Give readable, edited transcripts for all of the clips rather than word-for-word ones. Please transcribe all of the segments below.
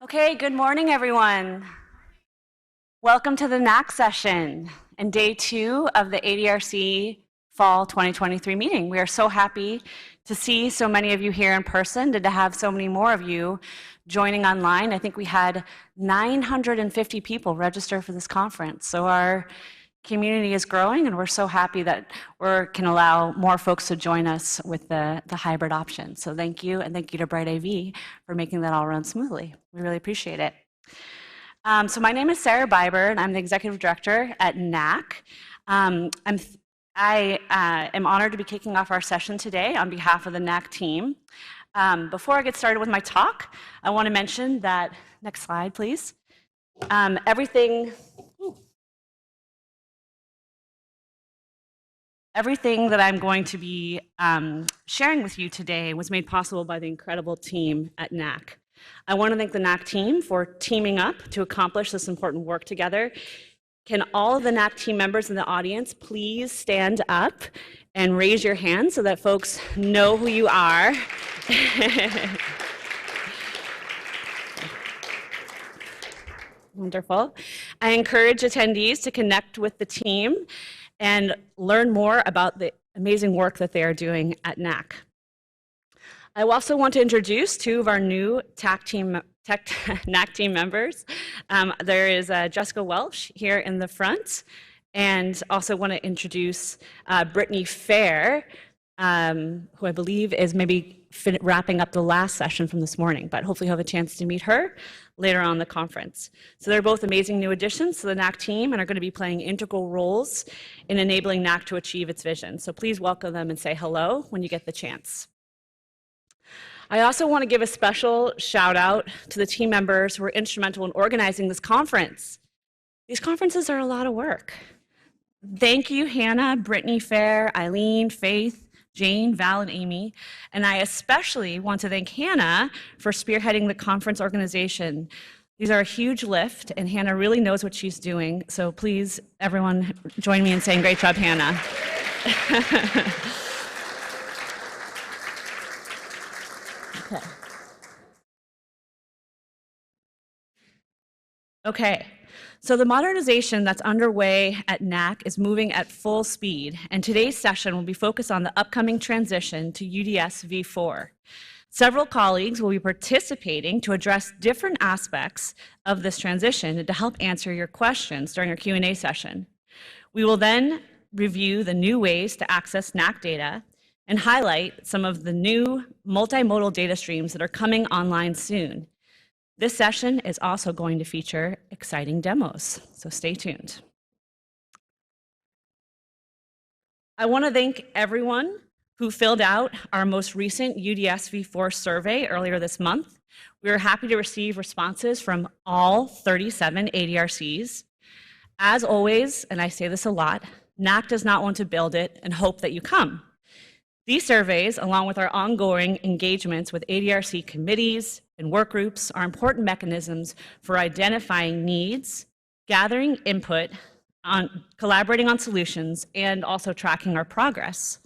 Okay, good morning, everyone. Welcome to the NACC session and day 2 of the ADRC Fall 2023 meeting. We are so happy to see so many of you here in person and to have so many more of you joining online. I think we had 950 people register for this conference. So our community is growing, and we're so happy that we can allow more folks to join us with the hybrid option. So thank you, and thank you to Bright AV for making that all run smoothly. We really appreciate it. So my name is Sarah Biber, and I'm the Executive Director at NACC. I am honored to be kicking off our session today on behalf of the NACC team. Before I get started with my talk, I want to mention that, next slide, please. Everything that I'm going to be sharing with you today was made possible by the incredible team at NACC. I want to thank the NACC team for teaming up to accomplish this important work together. Can all of the NACC team members in the audience please stand up and raise your hand so that folks know who you are? Wonderful. I encourage attendees to connect with the team and learn more about the amazing work that they are doing at NACC. I also want to introduce 2 of our new NACC team members. There is Jessica Welsh here in the front, and also want to introduce Brittany Fair, who I believe is maybe wrapping up the last session from this morning, but hopefully you'll have a chance to meet her later on in the conference. So they're both amazing new additions to the NACC team and are going to be playing integral roles in enabling NACC to achieve its vision. So please welcome them and say hello when you get the chance. I also want to give a special shout out to the team members who were instrumental in organizing this conference. These conferences are a lot of work. Thank you, Hannah, Brittany Fair, Eileen, Faith, Jane, Val, and Amy. And I especially want to thank Hannah for spearheading the conference organization. These are a huge lift, and Hannah really knows what she's doing. So please, everyone, join me in saying great job, Hannah. Okay, so the modernization that's underway at NACC is moving at full speed, and today's session will be focused on the upcoming transition to UDS v4. Several colleagues will be participating to address different aspects of this transition and to help answer your questions during our Q&A session. We will then review the new ways to access NACC data and highlight some of the new multimodal data streams that are coming online soon. This session is also going to feature exciting demos, so stay tuned. I want to thank everyone who filled out our most recent UDS v4 survey earlier this month. We were happy to receive responses from all 37 ADRCs. As always, and I say this a lot, NACC does not want to build it and hope that you come. These surveys, along with our ongoing engagements with ADRC committees and work groups, are important mechanisms for identifying needs, gathering input, collaborating on solutions, and also tracking our progress.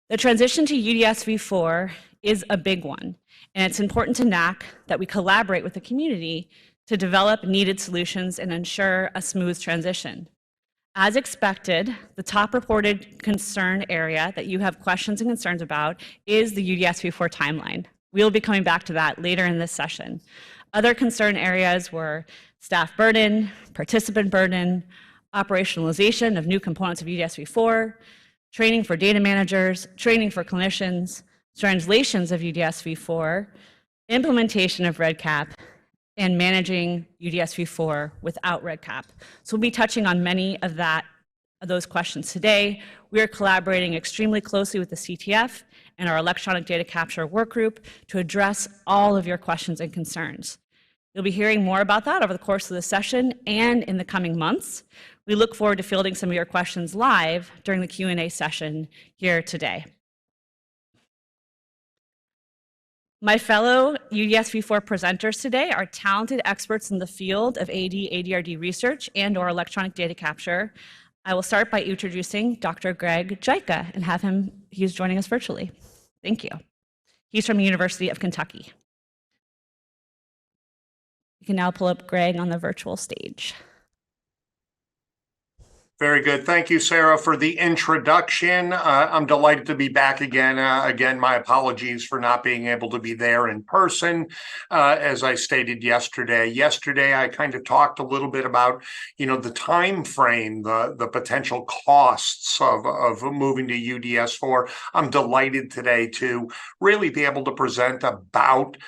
The transition to UDS v4 is a big one, and it's important to NACC that we collaborate with the community to develop needed solutions and ensure a smooth transition. As expected, the top reported concern area that you have questions and concerns about is the UDS v4 timeline. We'll be coming back to that later in this session. Other concern areas were staff burden, participant burden, operationalization of new components of UDS v4, training for data managers, training for clinicians, translations of UDS v4, implementation of REDCap, and managing UDS v4 without REDCap. So we'll be touching on many of those questions today. We are collaborating extremely closely with the CTF and our electronic data capture work group to address all of your questions and concerns. You'll be hearing more about that over the course of the session and in the coming months. We look forward to fielding some of your questions live during the Q&A session here today. My fellow UDS v4 presenters today are talented experts in the field of AD/ADRD research and/or electronic data capture. I will start by introducing Dr. Greg Jajka and he's joining us virtually. Thank you. He's from the University of Kentucky. can now pull up Greg on the virtual stage. Very good. Thank you, Sarah, for the introduction. I'm delighted to be back again. Again, my apologies for not being able to be there in person. As I stated yesterday, I kind of talked a little bit about, the time frame, the potential costs of moving to UDS4. I'm delighted today to really be able to present about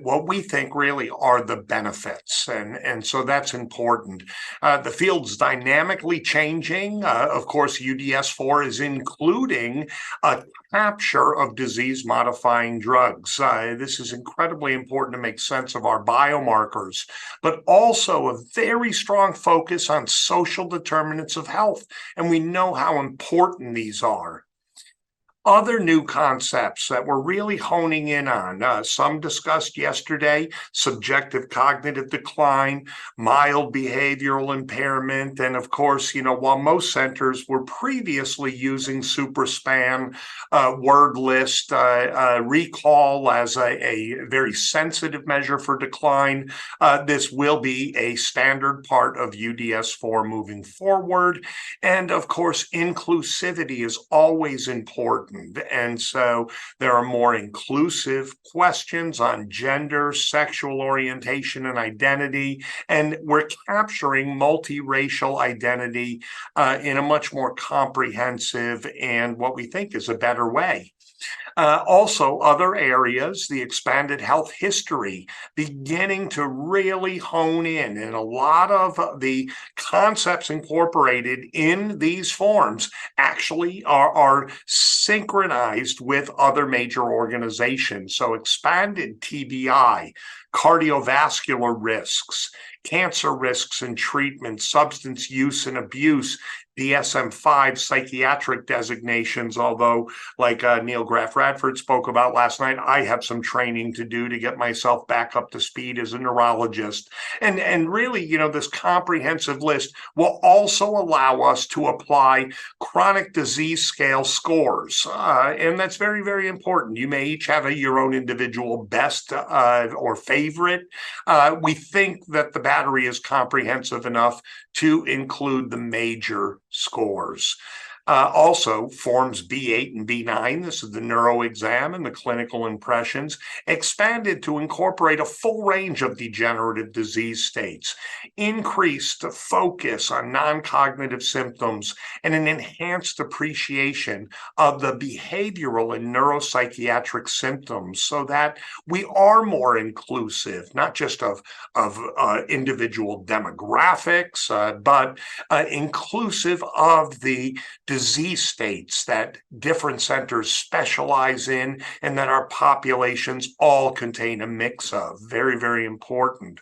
what we think really are the benefits. And so that's important. The field's dynamically changing. Of course, UDS4 is including a capture of disease-modifying drugs. This is incredibly important to make sense of our biomarkers, but also a very strong focus on social determinants of health. And we know how important these are. Other new concepts that we're really honing in on, some discussed yesterday: subjective cognitive decline, mild behavioral impairment, and of course, while most centers were previously using SuperSpan, word list, recall as a very sensitive measure for decline, this will be a standard part of UDS4 moving forward. And of course, inclusivity is always important. And so there are more inclusive questions on gender, sexual orientation, and identity. And we're capturing multiracial identity in a much more comprehensive and what we think is a better way. Also, other areas, the expanded health history, beginning to really hone in, and a lot of the concepts incorporated in these forms actually are synchronized with other major organizations. So expanded TBI, cardiovascular risks, cancer risks and treatment, substance use and abuse, DSM-5 psychiatric designations, although like Neil Graff Radford spoke about last night, I have some training to do to get myself back up to speed as a neurologist. And really, this comprehensive list will also allow us to apply chronic disease scale scores. And that's very, very important. You may each have your own individual best or favorite. We think that the battery is comprehensive enough to include the major scores. Also, forms B8 and B9, this is the neuro exam and the clinical impressions, expanded to incorporate a full range of degenerative disease states, increased focus on non-cognitive symptoms, and an enhanced appreciation of the behavioral and neuropsychiatric symptoms, so that we are more inclusive, not just of individual demographics, but inclusive of the disease states that different centers specialize in and that our populations all contain a mix of. Very, very important.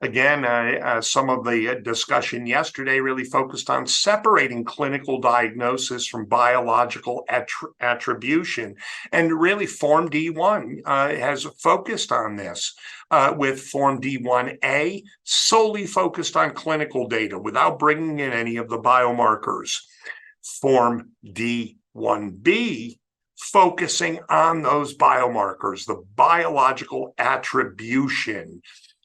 Again, some of the discussion yesterday really focused on separating clinical diagnosis from biological attribution. And really, Form D1 has focused on this, with Form D1A solely focused on clinical data without bringing in any of the biomarkers. Form D1B focusing on those biomarkers, the biological attribution.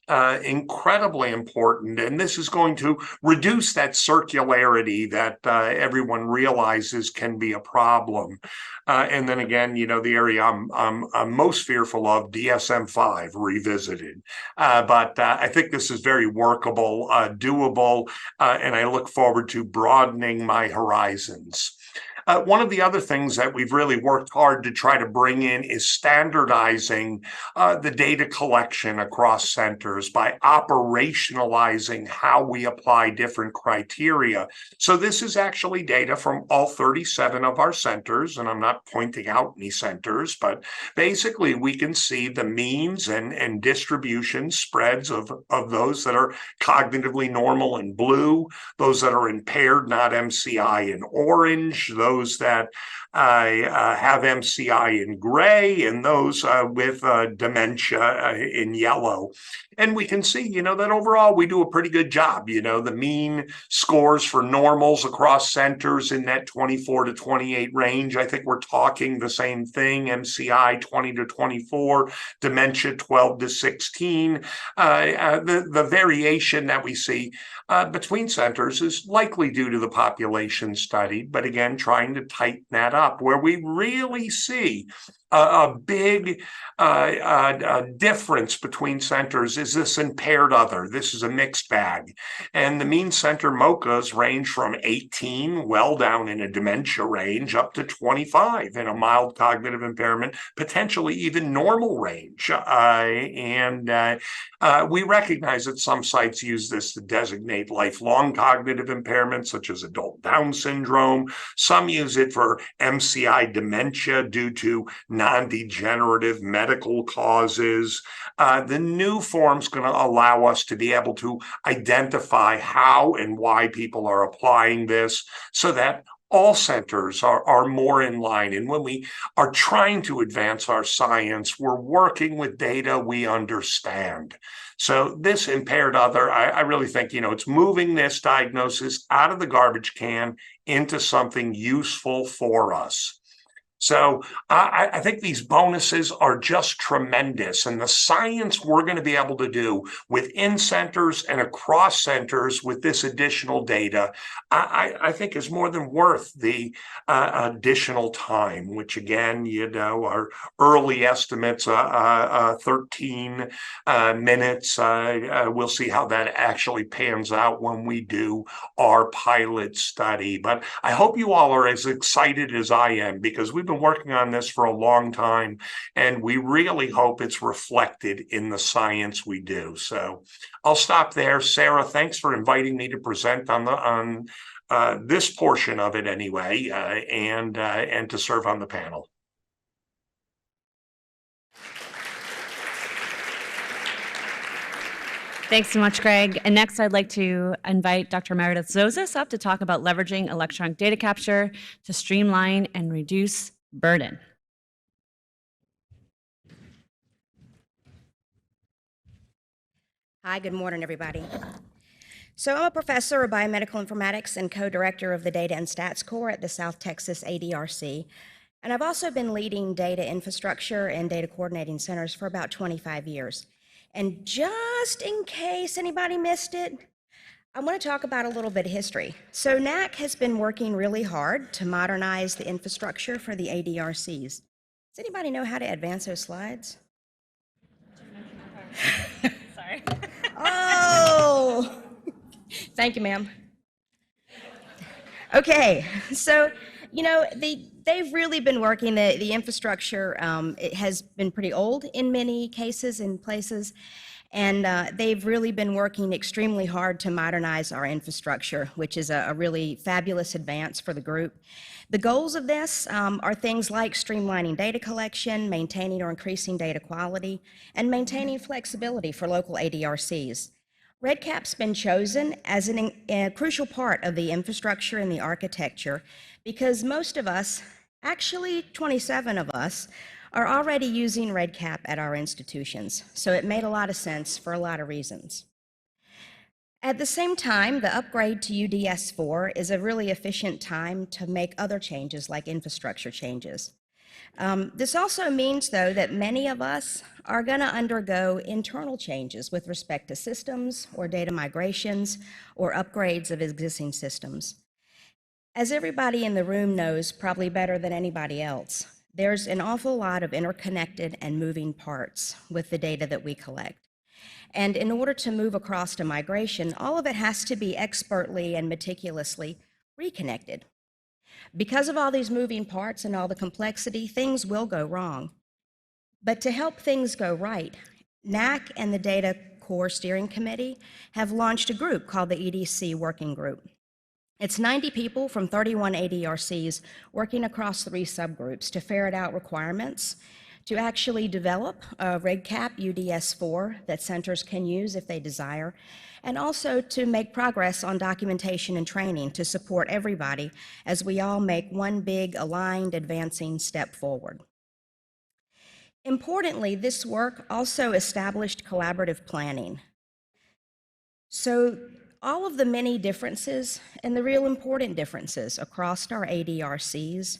Incredibly important, and this is going to reduce that circularity that everyone realizes can be a problem. And then again, the area I'm most fearful of, DSM-5 revisited. But I think this is very workable, doable, and I look forward to broadening my horizons. One of the other things that we've really worked hard to try to bring in is standardizing the data collection across centers by operationalizing how we apply different criteria. So this is actually data from all 37 of our centers, and I'm not pointing out any centers, but basically we can see the means and distribution spreads of those that are cognitively normal in blue, those that are impaired, not MCI, in orange, those those that have MCI in gray and those with dementia in yellow. And we can see, that overall we do a pretty good job. The mean scores for normals across centers in that 24 to 28 range. I think we're talking the same thing. MCI 20 to 24, dementia 12 to 16. The variation that we see between centers is likely due to the population studied, but again, trying to tighten that up. Where we really see a big difference between centers is this impaired other. This is a mixed bag. And the mean center MoCAs range from 18, well down in a dementia range, up to 25 in a mild cognitive impairment, potentially even normal range. We recognize that some sites use this to designate lifelong cognitive impairments, such as adult Down syndrome. Some use it for MCI dementia due to non-degenerative medical causes. The new form's going to allow us to be able to identify how and why people are applying this so that all centers are more in line. And when we are trying to advance our science, we're working with data we understand. So this impaired other, I really think, it's moving this diagnosis out of the garbage can into something useful for us. So I think these bonuses are just tremendous. And the science we're going to be able to do within centers and across centers with this additional data, I think is more than worth the additional time, which again, our early estimates, 13 minutes. We'll see how that actually pans out when we do our pilot study. But I hope you all are as excited as I am, because we've been working on this for a long time, and we really hope it's reflected in the science we do. So I'll stop there. Sarah, thanks for inviting me to present on this portion of it anyway, and to serve on the panel. Thanks so much, Greg. And next, I'd like to invite Dr. Meredith Zozas up to talk about leveraging electronic data capture to streamline and reduce burden. Hi, good morning, everybody. So I'm a professor of biomedical informatics and co-director of the Data and Stats Core at the South Texas ADRC. And I've also been leading data infrastructure and data coordinating centers for about 25 years. And just in case anybody missed it, I want to talk about a little bit of history. So NACC has been working really hard to modernize the infrastructure for the ADRCs. Does anybody know how to advance those slides? Sorry. Oh, thank you, ma'am. Okay, so, they've really been working, the infrastructure, it has been pretty old in many cases and places, and they've really been working extremely hard to modernize our infrastructure, which is a really fabulous advance for the group. The goals of this are things like streamlining data collection, maintaining or increasing data quality, and maintaining flexibility for local ADRCs. REDCap's been chosen as a crucial part of the infrastructure and the architecture because most of us, actually 27 of us, are already using REDCap at our institutions. So it made a lot of sense for a lot of reasons. At the same time, the upgrade to UDS4 is a really efficient time to make other changes like infrastructure changes. This also means, though, that many of us are going to undergo internal changes with respect to systems or data migrations or upgrades of existing systems. As everybody in the room knows probably better than anybody else, there's an awful lot of interconnected and moving parts with the data that we collect. And in order to move across to migration, all of it has to be expertly and meticulously reconnected. Because of all these moving parts and all the complexity, things will go wrong. But to help things go right, NACC and the Data Core Steering Committee have launched a group called the EDC Working Group. It's 90 people from 31 ADRCs working across 3 subgroups to ferret out requirements, to actually develop a REDCap UDS-4 that centers can use if they desire, and also to make progress on documentation and training to support everybody as we all make one big, aligned, advancing step forward. Importantly, this work also established collaborative planning. So all of the many differences and the real important differences across our ADRCs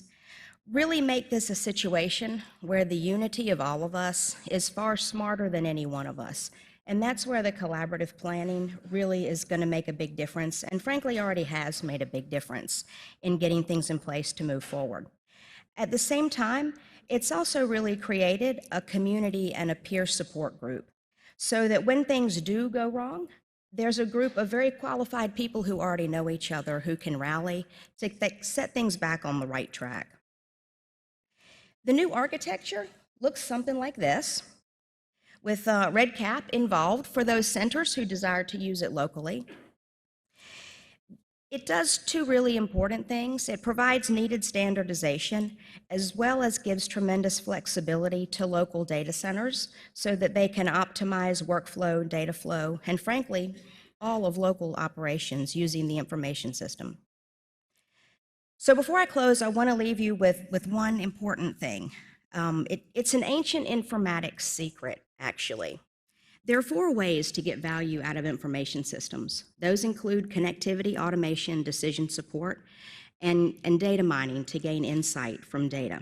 really make this a situation where the unity of all of us is far smarter than any one of us. And that's where the collaborative planning really is going to make a big difference, and frankly already has made a big difference in getting things in place to move forward. At the same time, it's also really created a community and a peer support group so that when things do go wrong, there's a group of very qualified people who already know each other who can rally to set things back on the right track. The new architecture looks something like this, with REDCap involved for those centers who desire to use it locally. It does two really important things. It provides needed standardization, as well as gives tremendous flexibility to local data centers so that they can optimize workflow, data flow, and frankly, all of local operations using the information system. So before I close, I want to leave you with one important thing. It's an ancient informatics secret, actually. There are 4 ways to get value out of information systems. Those include connectivity, automation, decision support, and data mining to gain insight from data.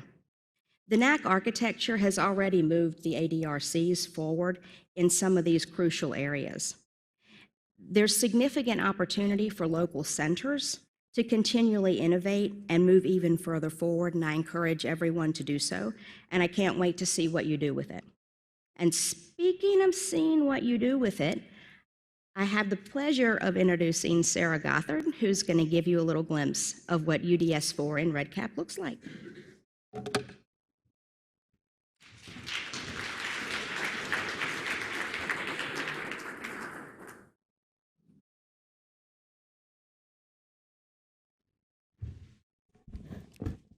The NACC architecture has already moved the ADRCs forward in some of these crucial areas. There's significant opportunity for local centers to continually innovate and move even further forward, and I encourage everyone to do so, and I can't wait to see what you do with it. And speaking of seeing what you do with it, I have the pleasure of introducing Sarah Gothard, who's going to give you a little glimpse of what UDS-4 in REDCap looks like.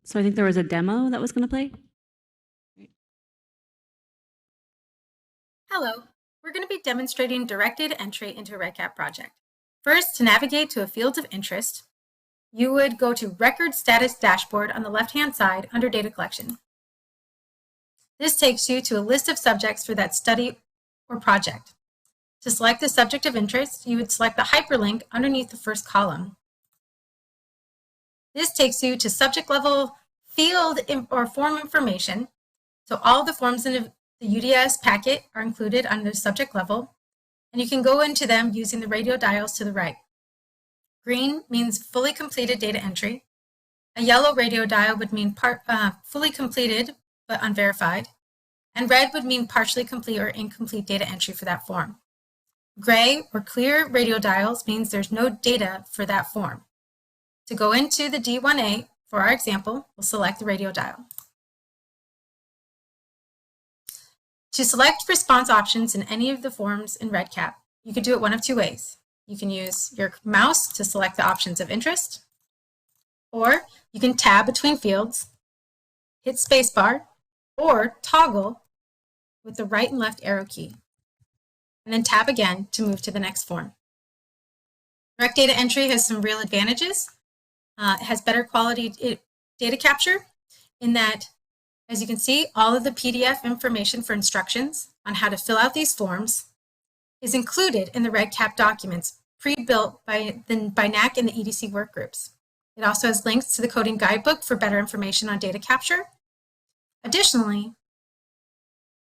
So I think there was a demo that was going to play. Hello, we're going to be demonstrating directed entry into a REDCap project. First, to navigate to a field of interest, you would go to Record Status Dashboard on the left-hand side under Data Collection. This takes you to a list of subjects for that study or project. To select the subject of interest, you would select the hyperlink underneath the first column. This takes you to subject level field or form information. So all the forms in the UDS packet are included under the subject level, and you can go into them using the radio dials to the right. Green means fully completed data entry. A yellow radio dial would mean fully completed but unverified, and red would mean partially complete or incomplete data entry for that form. Gray or clear radio dials means there's no data for that form. To go into the D1A, for our example, we'll select the radio dial. To select response options in any of the forms in REDCap, you could do it one of 2 ways. You can use your mouse to select the options of interest, or you can tab between fields, hit spacebar, or toggle with the right and left arrow key, and then tab again to move to the next form. Direct data entry has some real advantages. It has better quality data capture in that, as you can see, all of the PDF information for instructions on how to fill out these forms is included in the REDCap documents pre-built by NACC and the EDC workgroups. It also has links to the coding guidebook for better information on data capture. Additionally,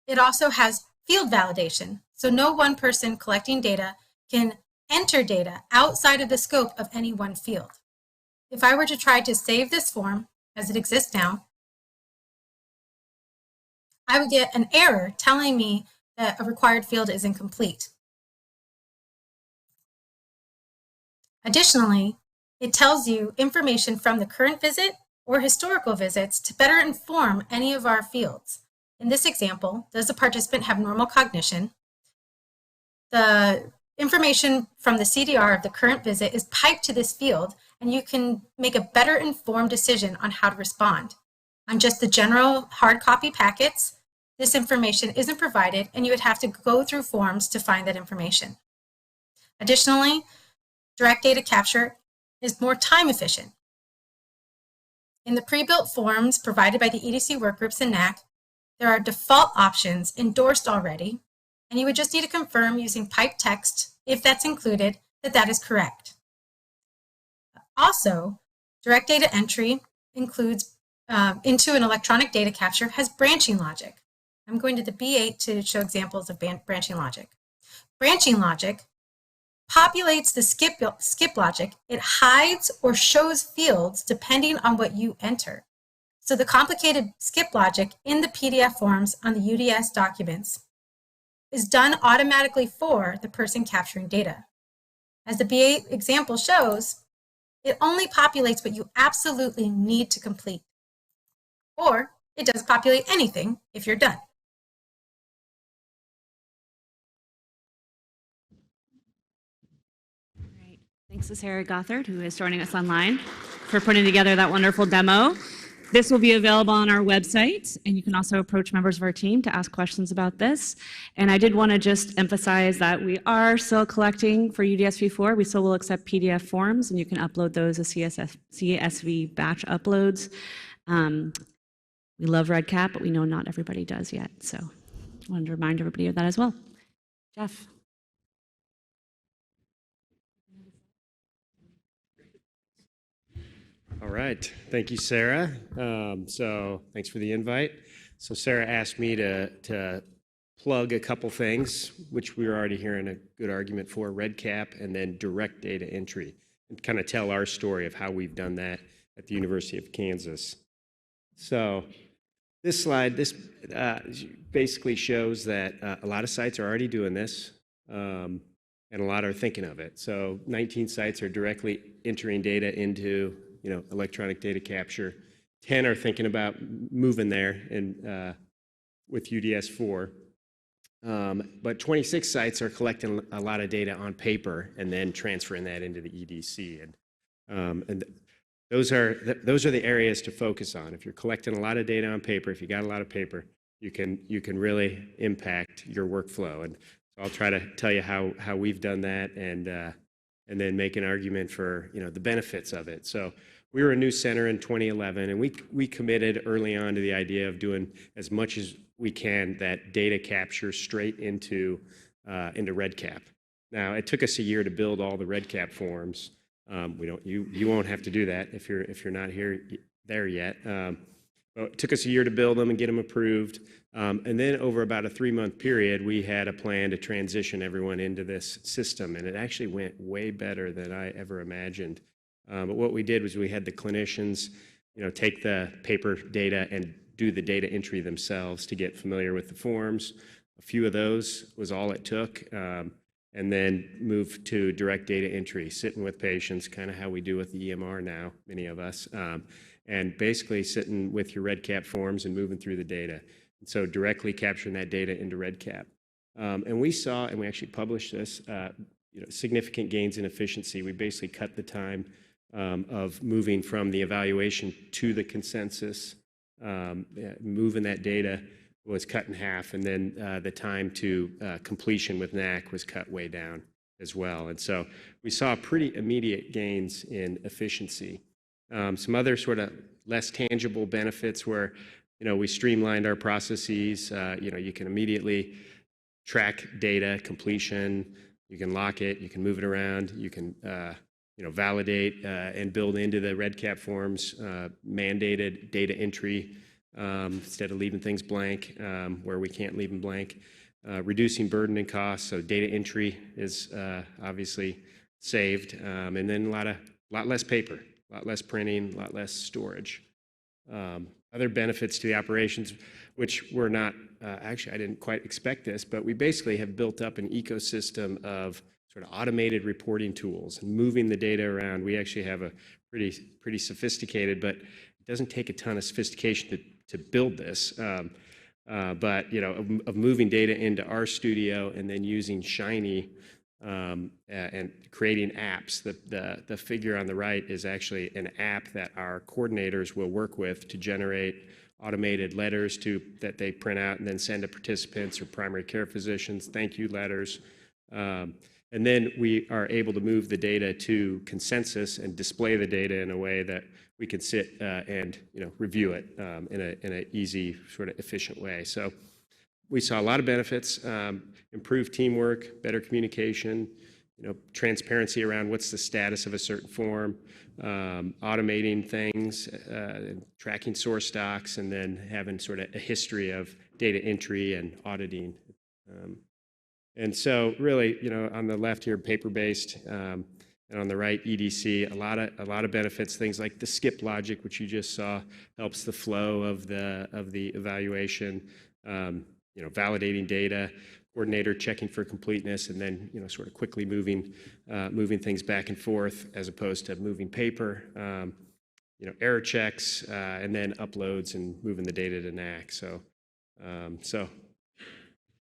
it also has field validation, so no one person collecting data can enter data outside of the scope of any one field. If I were to try to save this form as it exists now, I would get an error telling me that a required field is incomplete. Additionally, it tells you information from the current visit or historical visits to better inform any of our fields. In this example, does the participant have normal cognition? The information from the CDR of the current visit is piped to this field, and you can make a better informed decision on how to respond. On just the general hard copy packets, this information isn't provided and you would have to go through forms to find that information. Additionally, direct data capture is more time efficient. In the pre-built forms provided by the EDC workgroups and NACC, there are default options endorsed already, and you would just need to confirm using piped text, if that's included, that that is correct. Also, direct data entry includes into an electronic data capture has branching logic. I'm going to the B8 to show examples of branching logic. Branching logic populates the skip logic. It hides or shows fields depending on what you enter. So the complicated skip logic in the PDF forms on the UDS documents is done automatically for the person capturing data. As the B8 example shows, it only populates what you absolutely need to complete. Or it doesn't populate anything if you're done. Great. Thanks to Sarah Gothard, who is joining us online, for putting together that wonderful demo. This will be available on our website, and you can also approach members of our team to ask questions about this. And I did want to just emphasize that we are still collecting for UDSV4. We still will accept PDF forms, and you can upload those as CSV batch uploads. We love REDCap, but we know not everybody does yet. So I wanted to remind everybody of that as well. Jeff. All right. Thank you, Sarah. So thanks for the invite. So Sarah asked me to plug a couple things, which we were already hearing a good argument for, REDCap and then direct data entry, and kind of tell our story of how we've done that at the University of Kansas. So this slide, basically shows that a lot of sites are already doing this, and a lot are thinking of it. So 19 sites are directly entering data into electronic data capture. 10 are thinking about moving there and with UDS4. But 26 sites are collecting a lot of data on paper and then transferring that into the EDC. And those are the areas to focus on. If you're collecting a lot of data on paper, if you got a lot of paper, you can really impact your workflow. And so I'll try to tell you how we've done that and then make an argument for the benefits of it. So we were a new center in 2011, and we committed early on to the idea of doing as much as we can that data capture straight into REDCap. Now, it took us a year to build all the REDCap forms. You won't have to do that if you're not there yet. But it took us a year to build them and get them approved. And then over about a 3-month period, we had a plan to transition everyone into this system, and it actually went way better than I ever imagined. But what we did was we had the clinicians, take the paper data and do the data entry themselves to get familiar with the forms. A few of those was all it took, and then move to direct data entry, sitting with patients, kind of how we do with the EMR now, many of us, and basically sitting with your REDCap forms and moving through the data. And so directly capturing that data into REDCap. And we saw, and we actually published this, significant gains in efficiency. We basically cut the time of moving from the evaluation to the consensus. Moving that data was cut in half, and then the time to completion with NACC was cut way down as well. And so we saw pretty immediate gains in efficiency. Some other sort of less tangible benefits were, we streamlined our processes. You can immediately track data completion. You can lock it. You can move it around. You can validate and build into the REDCap forms mandated data entry instead of leaving things blank where we can't leave them blank. Reducing burden and costs, so data entry is obviously saved, and then a lot less paper, a lot less printing, a lot less storage. Other benefits to the operations, which were not, actually I didn't quite expect this, but we basically have built up an ecosystem of sort of automated reporting tools and moving the data around. We actually have a pretty sophisticated, but it doesn't take a ton of sophistication to build this. But of moving data into our studio and then using Shiny and creating apps. The figure on the right is actually an app that our coordinators will work with to generate automated letters that they print out and then send to participants or primary care physicians, thank you letters. And then we are able to move the data to consensus and display the data in a way that we can sit and review it in an easy, sort of efficient way. So we saw a lot of benefits: improved teamwork, better communication, transparency around what's the status of a certain form, automating things, tracking source docs, and then having sort of a history of data entry and auditing. And so really, on the left here, paper-based, and on the right, EDC, a lot of benefits. Things like the skip logic, which you just saw, helps the flow of the evaluation. Validating data, coordinator checking for completeness, and then sort of quickly moving things back and forth as opposed to moving paper. Error checks, and then uploads and moving the data to NACC. So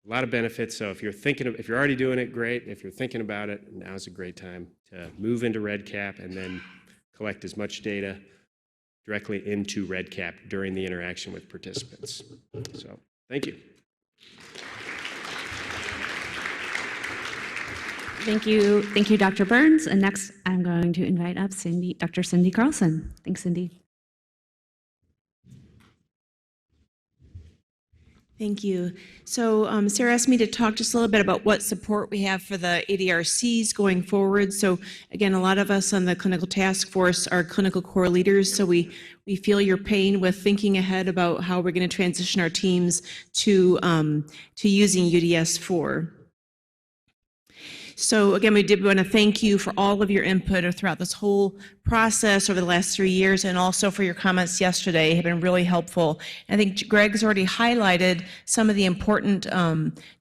a lot of benefits. So if you're already doing it, great. If you're thinking about it, now's a great time to move into REDCap and then collect as much data directly into REDCap during the interaction with participants. So thank you. Thank you, Dr. Burns. And next, I'm going to invite up Dr. Cindy Carlson. Thanks, Cindy. Thank you. So Sarah asked me to talk just a little bit about what support we have for the ADRCs going forward. So again, a lot of us on the clinical task force are clinical core leaders, so we feel your pain with thinking ahead about how we're going to transition our teams to using UDS4. So again, we did want to thank you for all of your input throughout this whole process over the last 3 years, and also for your comments yesterday have been really helpful. I think Greg's already highlighted some of the important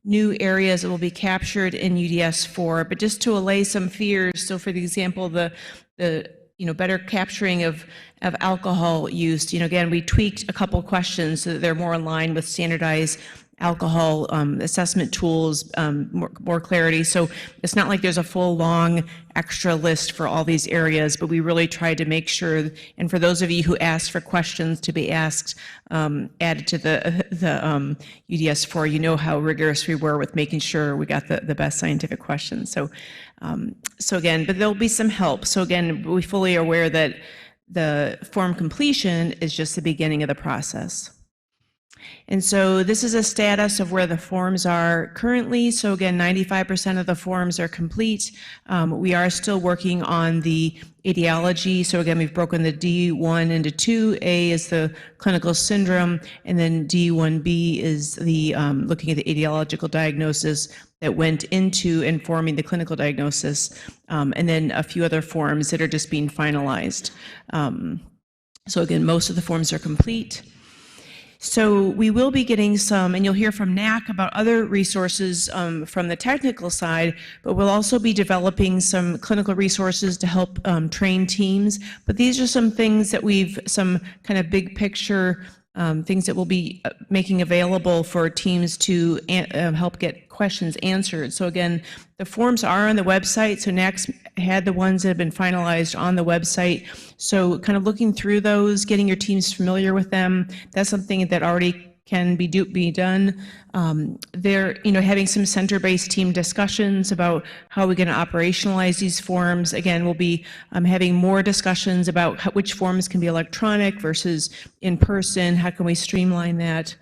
new areas that will be captured in UDS4, but just to allay some fears, so for the example, the better capturing of alcohol use, again, we tweaked a couple questions so that they're more in line with standardized alcohol assessment tools, more clarity. So it's not like there's a full long extra list for all these areas, but we really tried to make sure, and for those of you who asked for questions to be asked, added to the UDS4, you know how rigorous we were with making sure we got the best scientific questions. So again, but there'll be some help. So again, we fully are aware that the form completion is just the beginning of the process. And so this is a status of where the forms are currently. So again, 95% of the forms are complete. We are still working on the etiology. So again, we've broken the D1 into two. A is the clinical syndrome, and then D1B is the looking at the etiological diagnosis that went into informing the clinical diagnosis, and then a few other forms that are just being finalized. So again, most of the forms are complete. So we will be getting some, and you'll hear from NACC about other resources from the technical side, but we'll also be developing some clinical resources to help train teams. But these are some things that some kind of big picture things that we'll be making available for teams to help get questions answered. So again, the forms are on the website. So NACC had the ones that have been finalized on the website. So kind of looking through those, getting your teams familiar with them, that's something that already can be done. They're having some center-based team discussions about how we're going to operationalize these forms. Again, we'll be having more discussions about which forms can be electronic versus in person. How can we streamline that?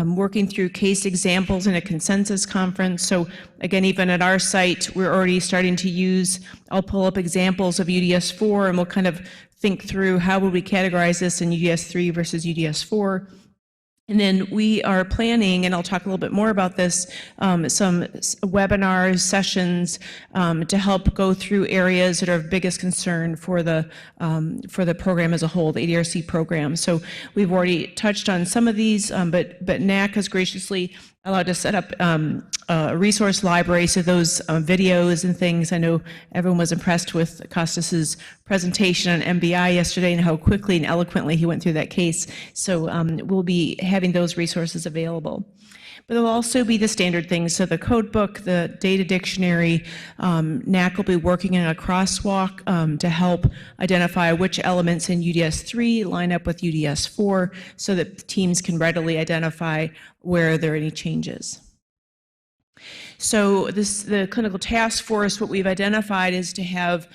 Working through case examples in a consensus conference. So again, even at our site, we're already starting to I'll pull up examples of UDS4, and we'll kind of think through how would we categorize this in UDS3 versus UDS4. And then we are planning, and I'll talk a little bit more about this, some webinars, sessions to help go through areas that are of biggest concern for the program as a whole, the ADRC program. So we've already touched on some of these, but NACC has graciously allowed to set up a resource library, so those videos and things. I know everyone was impressed with Costas's presentation on MBI yesterday and how quickly and eloquently he went through that case. So we'll be having having those resources available. But there'll also be the standard things, so the code book, the data dictionary. NACC will be working on a crosswalk to help identify which elements in UDS 3 line up with UDS 4 so that teams can readily identify where there are any changes. So the clinical task force, what we've identified is to have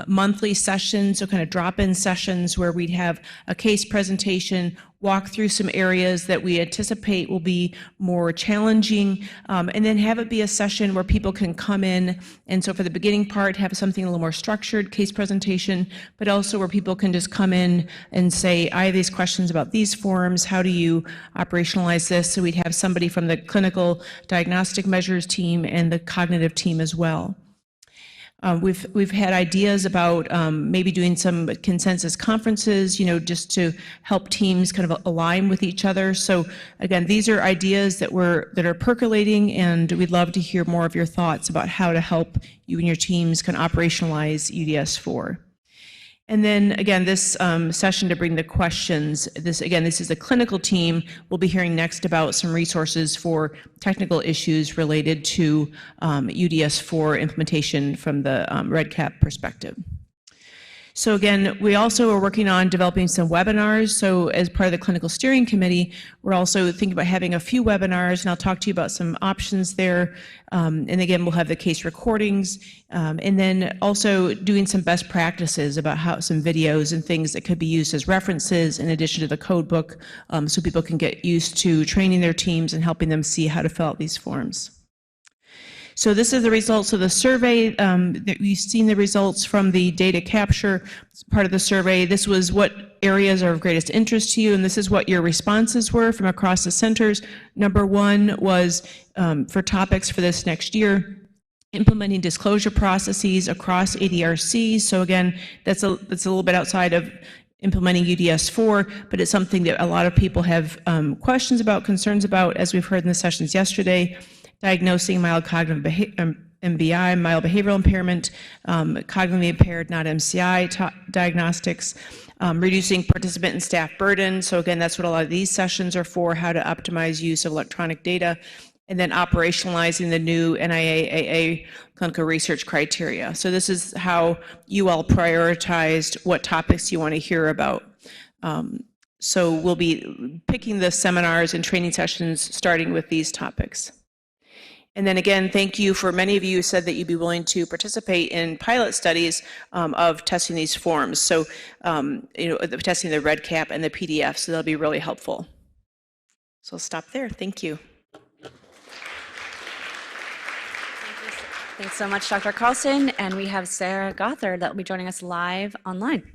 monthly sessions, so kind of drop-in sessions where we'd have a case presentation, walk through some areas that we anticipate will be more challenging, and then have it be a session where people can come in. And so for the beginning part, have something a little more structured, case presentation, but also where people can just come in and say, I have these questions about these forms, how do you operationalize this? So we'd have somebody from the clinical diagnostic measures team and the cognitive team as well. We've had ideas about maybe doing some consensus conferences, just to help teams kind of align with each other. So again, these are ideas that are percolating, and we'd love to hear more of your thoughts about how to help you and your teams kind of operationalize UDS 4. And then again, this session to bring the questions, this is the clinical team. We'll be hearing next about some resources for technical issues related to UDS 4 implementation from the REDCap perspective. So again, we also are working on developing some webinars. So as part of the clinical steering committee, we're also thinking about having a few webinars, and I'll talk to you about some options there. And again, we'll have the case recordings, and then also doing some best practices about how some videos and things that could be used as references in addition to the code book, so people can get used to training their teams and helping them see how to fill out these forms. So this is the results of the survey. We've seen the results from the data capture part of the survey. This was what areas are of greatest interest to you, and this is what your responses were from across the centers. Number one was for topics for this next year, implementing disclosure processes across ADRC. So again, that's a little bit outside of implementing UDS 4, but it's something that a lot of people have questions about, concerns about, as we've heard in the sessions yesterday. Diagnosing mild cognitive MBI, mild behavioral impairment, cognitively impaired, not MCI diagnostics, reducing participant and staff burden. So again, that's what a lot of these sessions are for, how to optimize use of electronic data, and then operationalizing the new NIA-AA clinical research criteria. So this is how you all prioritized what topics you want to hear about. So we'll be picking the seminars and training sessions starting with these topics. And then again, thank you for many of you who said that you'd be willing to participate in pilot studies of testing these forms. So, testing the REDCap and the PDF, so that'll be really helpful. So I'll stop there. Thank you. Thanks so much, Dr. Carlson. And we have Sarah Gothard that will be joining us live online.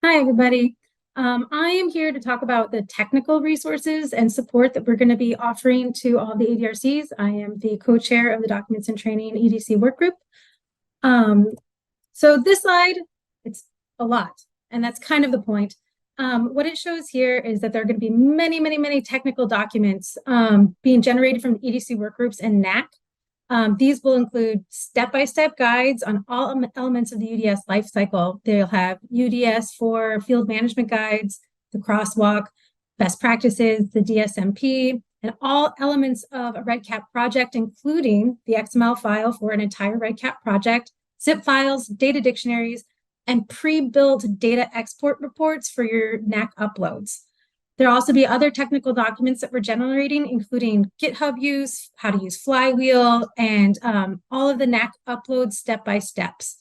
Hi, everybody. I am here to talk about the technical resources and support that we're going to be offering to all the ADRCs. I am the co-chair of the Documents and Training EDC work group. So this slide, it's a lot, and that's kind of the point. What it shows here is that there are going to be many, many, many technical documents being generated from EDC work groups and NACC. These will include step-by-step guides on all elements of the UDS lifecycle. They'll have UDS for field management guides, the crosswalk, best practices, the DSMP, and all elements of a REDCap project, including the XML file for an entire REDCap project, zip files, data dictionaries, and pre-built data export reports for your NACC uploads. There'll also be other technical documents that we're generating, including GitHub use, how to use Flywheel, and all of the NACC upload step-by-steps.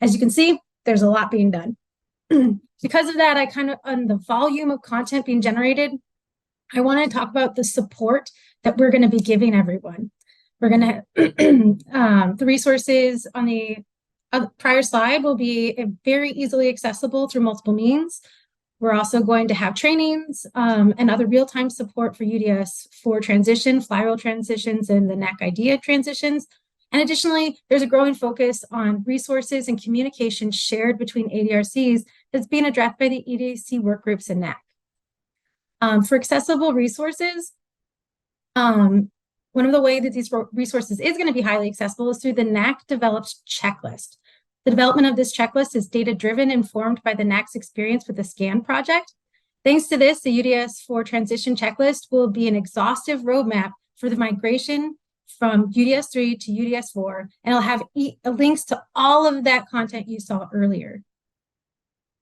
As you can see, there's a lot being done. Because of that, on the volume of content being generated, I want to talk about the support that we're going to be giving everyone. We're going to, the resources on the prior slide will be very easily accessible through multiple means. We're also going to have trainings and other real-time support for UDS for transition, Flywheel transitions, and the NACC idea transitions. And additionally, there's a growing focus on resources and communication shared between ADRCs that's being addressed by the EDC work groups and NACC. For accessible resources, one of the ways that these resources is going to be highly accessible is through the NACC developed checklist. The development of this checklist is data-driven, informed by the NACC's experience with the SCAN project. Thanks to this, the UDS4 transition checklist will be an exhaustive roadmap for the migration from UDS3 to UDS4, and it'll have links to all of that content you saw earlier.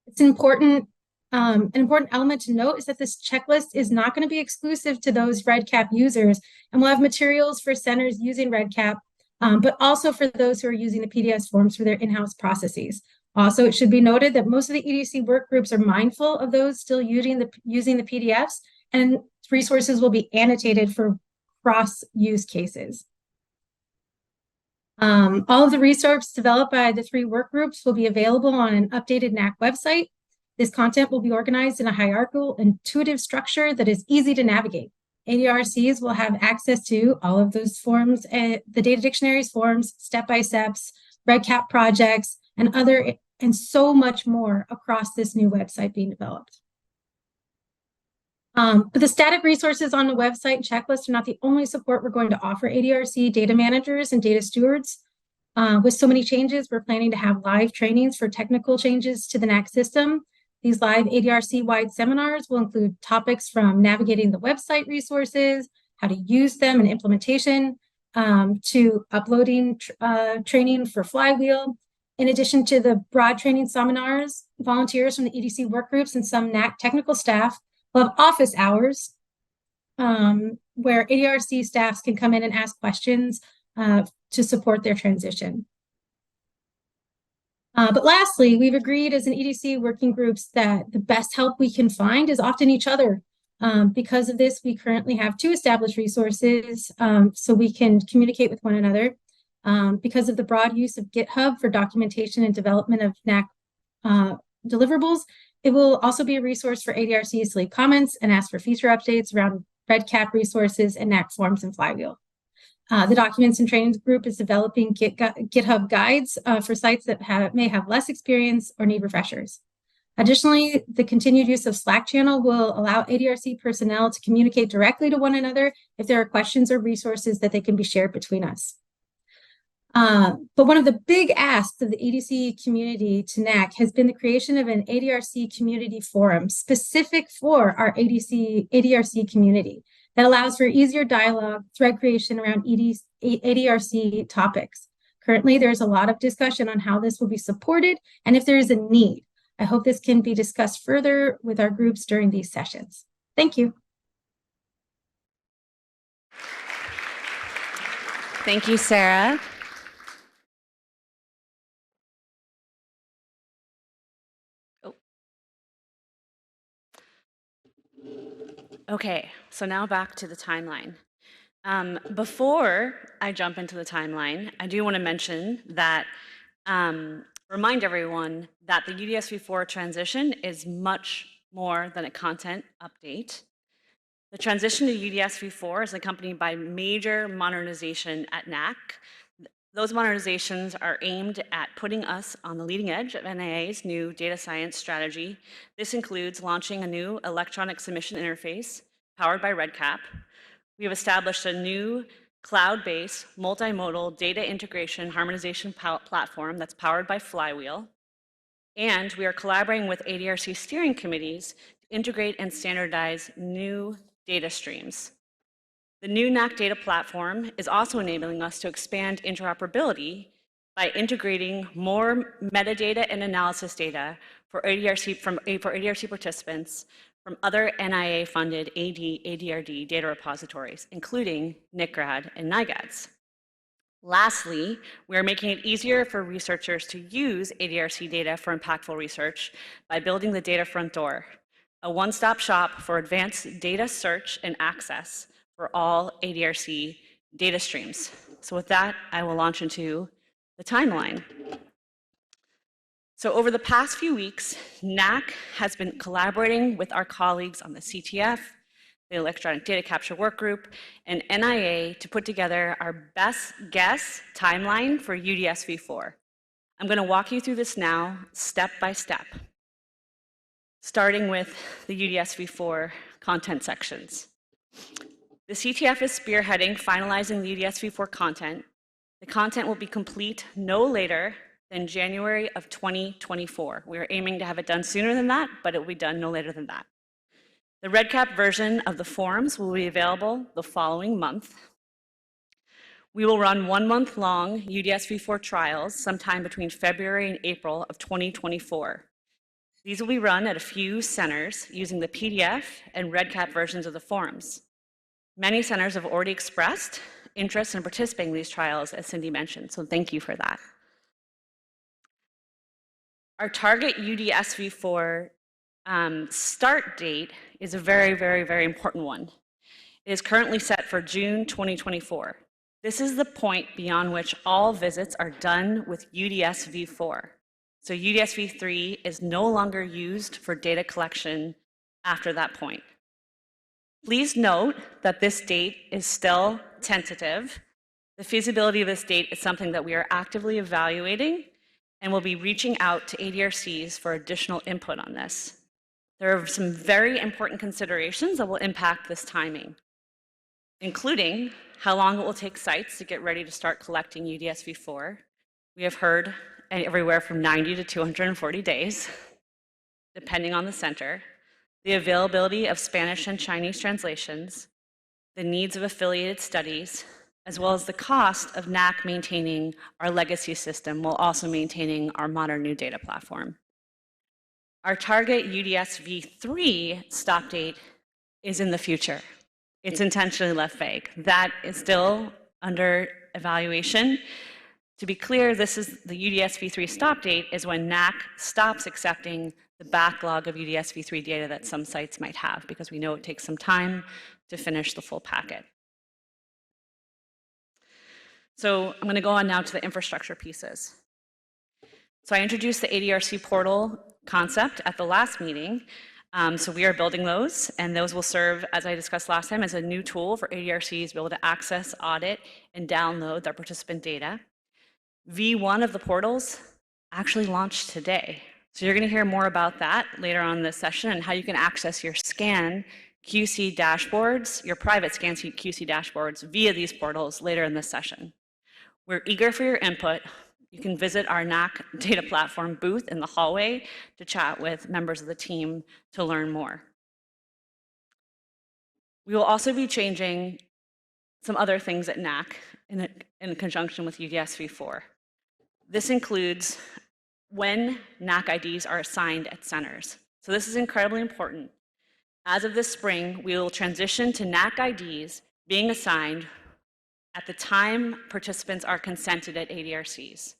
It's important. An important element to note is that this checklist is not going to be exclusive to those REDCap users, and we'll have materials for centers using REDCap, but also for those who are using the PDS forms for their in-house processes. Also, it should be noted that most of the EDC work groups are mindful of those still using the PDFs, and resources will be annotated for cross-use cases. All of the resources developed by the 3 work groups will be available on an updated NACC website. This content will be organized in a hierarchical, intuitive structure that is easy to navigate. ADRCs will have access to all of those forms, the data dictionaries, forms, step-by-steps, REDCap projects, and so much more across this new website being developed. But the static resources on the website and checklist are not the only support we're going to offer ADRC data managers and data stewards. With so many changes, we're planning to have live trainings for technical changes to the NACC system. These live ADRC-wide seminars will include topics from navigating the website resources, how to use them in implementation, to uploading training for Flywheel. In addition to the broad training seminars, volunteers from the EDC work groups and some NACC technical staff will have office hours where ADRC staffs can come in and ask questions to support their transition. But lastly, we've agreed as an EDC working groups that the best help we can find is often each other. Because of this, we currently have 2 established resources so we can communicate with one another. Because of the broad use of GitHub for documentation and development of NACC deliverables, it will also be a resource for ADRCs to leave comments and ask for feature updates around REDCap resources and NACC forms and Flywheel. The Documents and Trainings group is developing GitHub guides for sites that may have less experience or need refreshers. Additionally, the continued use of Slack channel will allow ADRC personnel to communicate directly to one another if there are questions or resources that they can be shared between us. But one of the big asks of the EDC community to NACC has been the creation of an ADRC community forum specific for our ADRC community that allows for easier dialogue, thread creation around ADRC topics. Currently, there's a lot of discussion on how this will be supported and if there is a need. I hope this can be discussed further with our groups during these sessions. Thank you. Thank you, Sarah. Okay, so now back to the timeline. Before I jump into the timeline, I do want to mention that, remind everyone that the UDS-V4 transition is much more than a content update. The transition to UDS-V4 is accompanied by major modernization at NACC. Those modernizations are aimed at putting us on the leading edge of NIA's new data science strategy. This includes launching a new electronic submission interface powered by REDCap. We have established a new cloud-based multimodal data integration harmonization platform that's powered by Flywheel. And we are collaborating with ADRC steering committees to integrate and standardize new data streams. The new NACC data platform is also enabling us to expand interoperability by integrating more metadata and analysis data for ADRC participants from other NIA-funded ADRD data repositories, including NCCRAD and NIGADS. Lastly, we are making it easier for researchers to use ADRC data for impactful research by building the Data Front Door, a one-stop shop for advanced data search and access for all ADRC data streams. So with that, I will launch into the timeline. So over the past few weeks, NACC has been collaborating with our colleagues on the CTF, the Electronic Data Capture Work Group, and NIA to put together our best guess timeline for UDS-V4. I'm going to walk you through this now, step by step, starting with the UDS-V4 content sections. The CTF is spearheading finalizing the UDS-V4 content. The content will be complete no later than January of 2024. We are aiming to have it done sooner than that, but it will be done no later than that. The REDCap version of the forms will be available the following month. We will run 1-month-long UDSV4 trials sometime between February and April of 2024. These will be run at a few centers using the PDF and REDCap versions of the forms. Many centers have already expressed interest in participating in these trials, as Cindy mentioned, so thank you for that. Our target UDSV4 start date is a very, very, very important one. It is currently set for June 2024. This is the point beyond which all visits are done with UDSV4. So UDSV3 is no longer used for data collection after that point. Please note that this date is still tentative. The feasibility of this date is something that we are actively evaluating, and we'll be reaching out to ADRCs for additional input on this. There are some very important considerations that will impact this timing, including how long it will take sites to get ready to start collecting UDSV4. We have heard everywhere from 90 to 240 days, depending on the center, the availability of Spanish and Chinese translations, the needs of affiliated studies, as well as the cost of NACC maintaining our legacy system while also maintaining our modern new data platform. Our target UDSV3 stop date is in the future. It's intentionally left vague. That is still under evaluation. To be clear, this is the UDSV3 stop date is when NACC stops accepting the backlog of UDSV3 data that some sites might have, because we know it takes some time to finish the full packet. So I'm going to go on now to the infrastructure pieces. So I introduced the ADRC portal concept at the last meeting. So we are building those, and those will serve, as I discussed last time, as a new tool for ADRCs to be able to access, audit, and download their participant data. V1 of the portals actually launched today. So you're going to hear more about that later on in this session and how you can access your scan QC dashboards, your private scan QC dashboards via these portals later in this session. We're eager for your input. You can visit our NACC data platform booth in the hallway to chat with members of the team to learn more. We will also be changing some other things at NACC in conjunction with UDSV4. This includes when NACC IDs are assigned at centers. So this is incredibly important. As of this spring, we will transition to NACC IDs being assigned at the time participants are consented at ADRCs.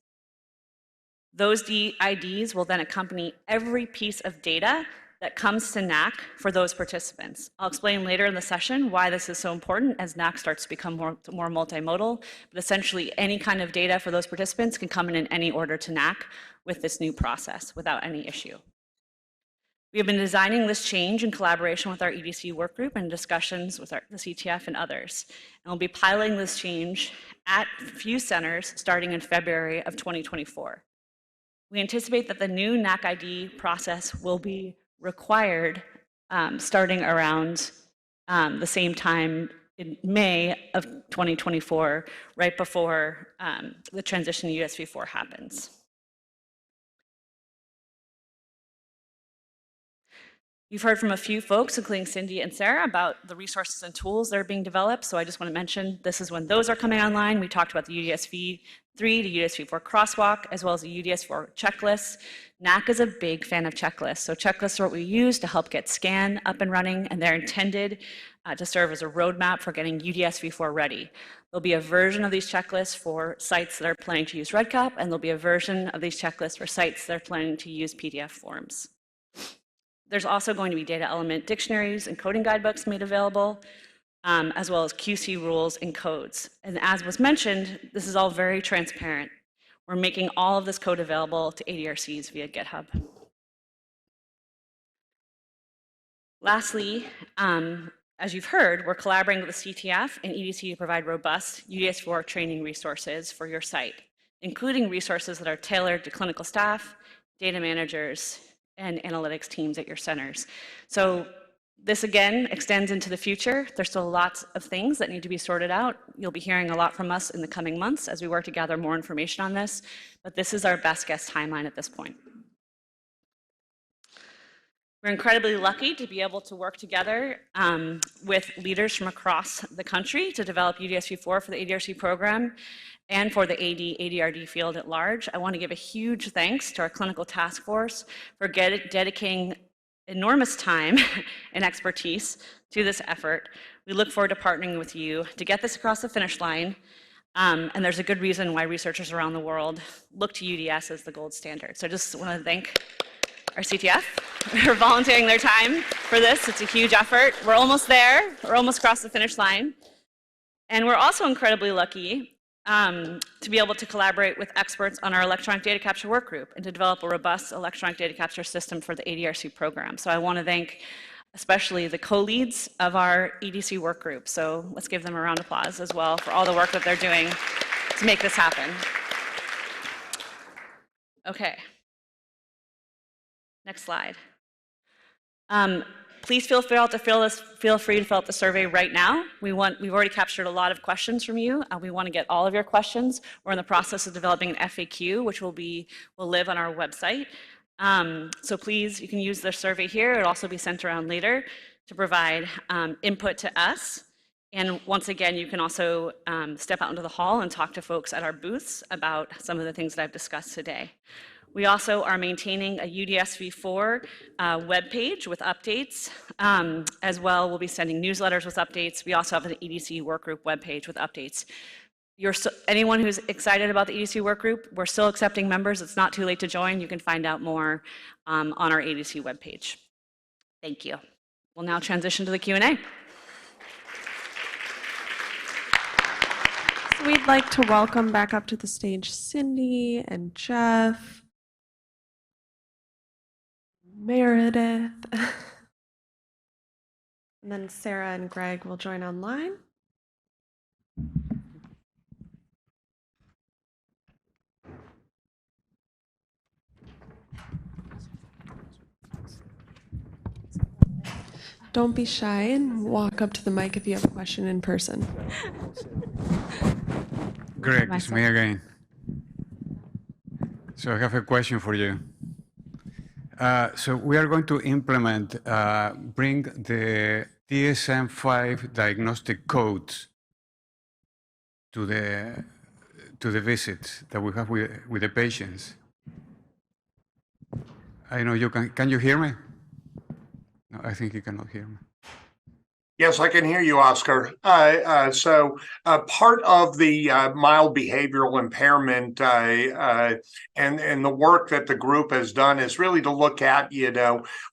Those IDs will then accompany every piece of data that comes to NACC for those participants. I'll explain later in the session why this is so important as NACC starts to become more multimodal, but essentially any kind of data for those participants can come in any order to NACC with this new process without any issue. We have been designing this change in collaboration with our EDC work group and discussions with the CTF and others. And we'll be piloting this change at a few centers starting in February of 2024. We anticipate that the new NACC ID process will be required starting around the same time in May of 2024, right before the transition to UDSV4 happens. You've heard from a few folks, including Cindy and Sarah, about the resources and tools that are being developed. So I just want to mention this is when those are coming online. We talked about the UDSV3 to UDSV4 crosswalk, as well as the UDSV4 checklists. NACC is a big fan of checklists. So checklists are what we use to help get SCAN up and running, and they're intended to serve as a roadmap for getting UDSV4 ready. There'll be a version of these checklists for sites that are planning to use REDCap, and there'll be a version of these checklists for sites that are planning to use PDF forms. There's also going to be data element dictionaries and coding guidebooks made available, as well as QC rules and codes. And as was mentioned, this is all very transparent. We're making all of this code available to ADRCs via GitHub. Lastly, as you've heard, we're collaborating with the CTF and EDC to provide robust UDSV4 training resources for your site, including resources that are tailored to clinical staff, data managers, and analytics teams at your centers. So this again extends into the future. There's still lots of things that need to be sorted out. You'll be hearing a lot from us in the coming months as we work to gather more information on this, but this is our best guess timeline at this point. We're incredibly lucky to be able to work together with leaders from across the country to develop UDSV4 for the ADRC program and for the AD/ADRD field at large. I want to give a huge thanks to our clinical task force for dedicating enormous time and expertise to this effort. We look forward to partnering with you to get this across the finish line. And there's a good reason why researchers around the world look to UDS as the gold standard. So I just want to thank our CTF for volunteering their time for this. It's a huge effort. We're almost there. We're almost across the finish line. And we're also incredibly lucky to be able to collaborate with experts on our electronic data capture work group and to develop a robust electronic data capture system for the ADRC program. So I want to thank especially the co-leads of our EDC work group. So let's give them a round of applause as well for all the work that they're doing to make this happen. Okay. Next slide. Please feel free to fill out the survey right now. We've already captured a lot of questions from you. We want to get all of your questions. We're in the process of developing an FAQ, which will live on our website. So please, you can use the survey here. It'll also be sent around later to provide input to us. And once again, you can also step out into the hall and talk to folks at our booths about some of the things that I've discussed today. We also are maintaining a UDSV4 webpage with updates. As well, we'll be sending newsletters with updates. We also have an EDC workgroup webpage with updates. Anyone who's excited about the EDC workgroup, we're still accepting members. It's not too late to join. You can find out more on our EDC webpage. Thank you. We'll now transition to the Q&A. So we'd like to welcome back up to the stage Cindy and Jeff. Meredith. And then Sarah and Greg will join online. Don't be shy and walk up to the mic if you have a question in person. Greg, it's me again. So I have a question for you. So we are going to implement, bring the DSM-5 diagnostic codes to the visits that we have with the patients. I know you can you hear me? No, I think you cannot hear me. Yes, I can hear you, Oscar. So part of the mild behavioral impairment and the work that the group has done is really to look at,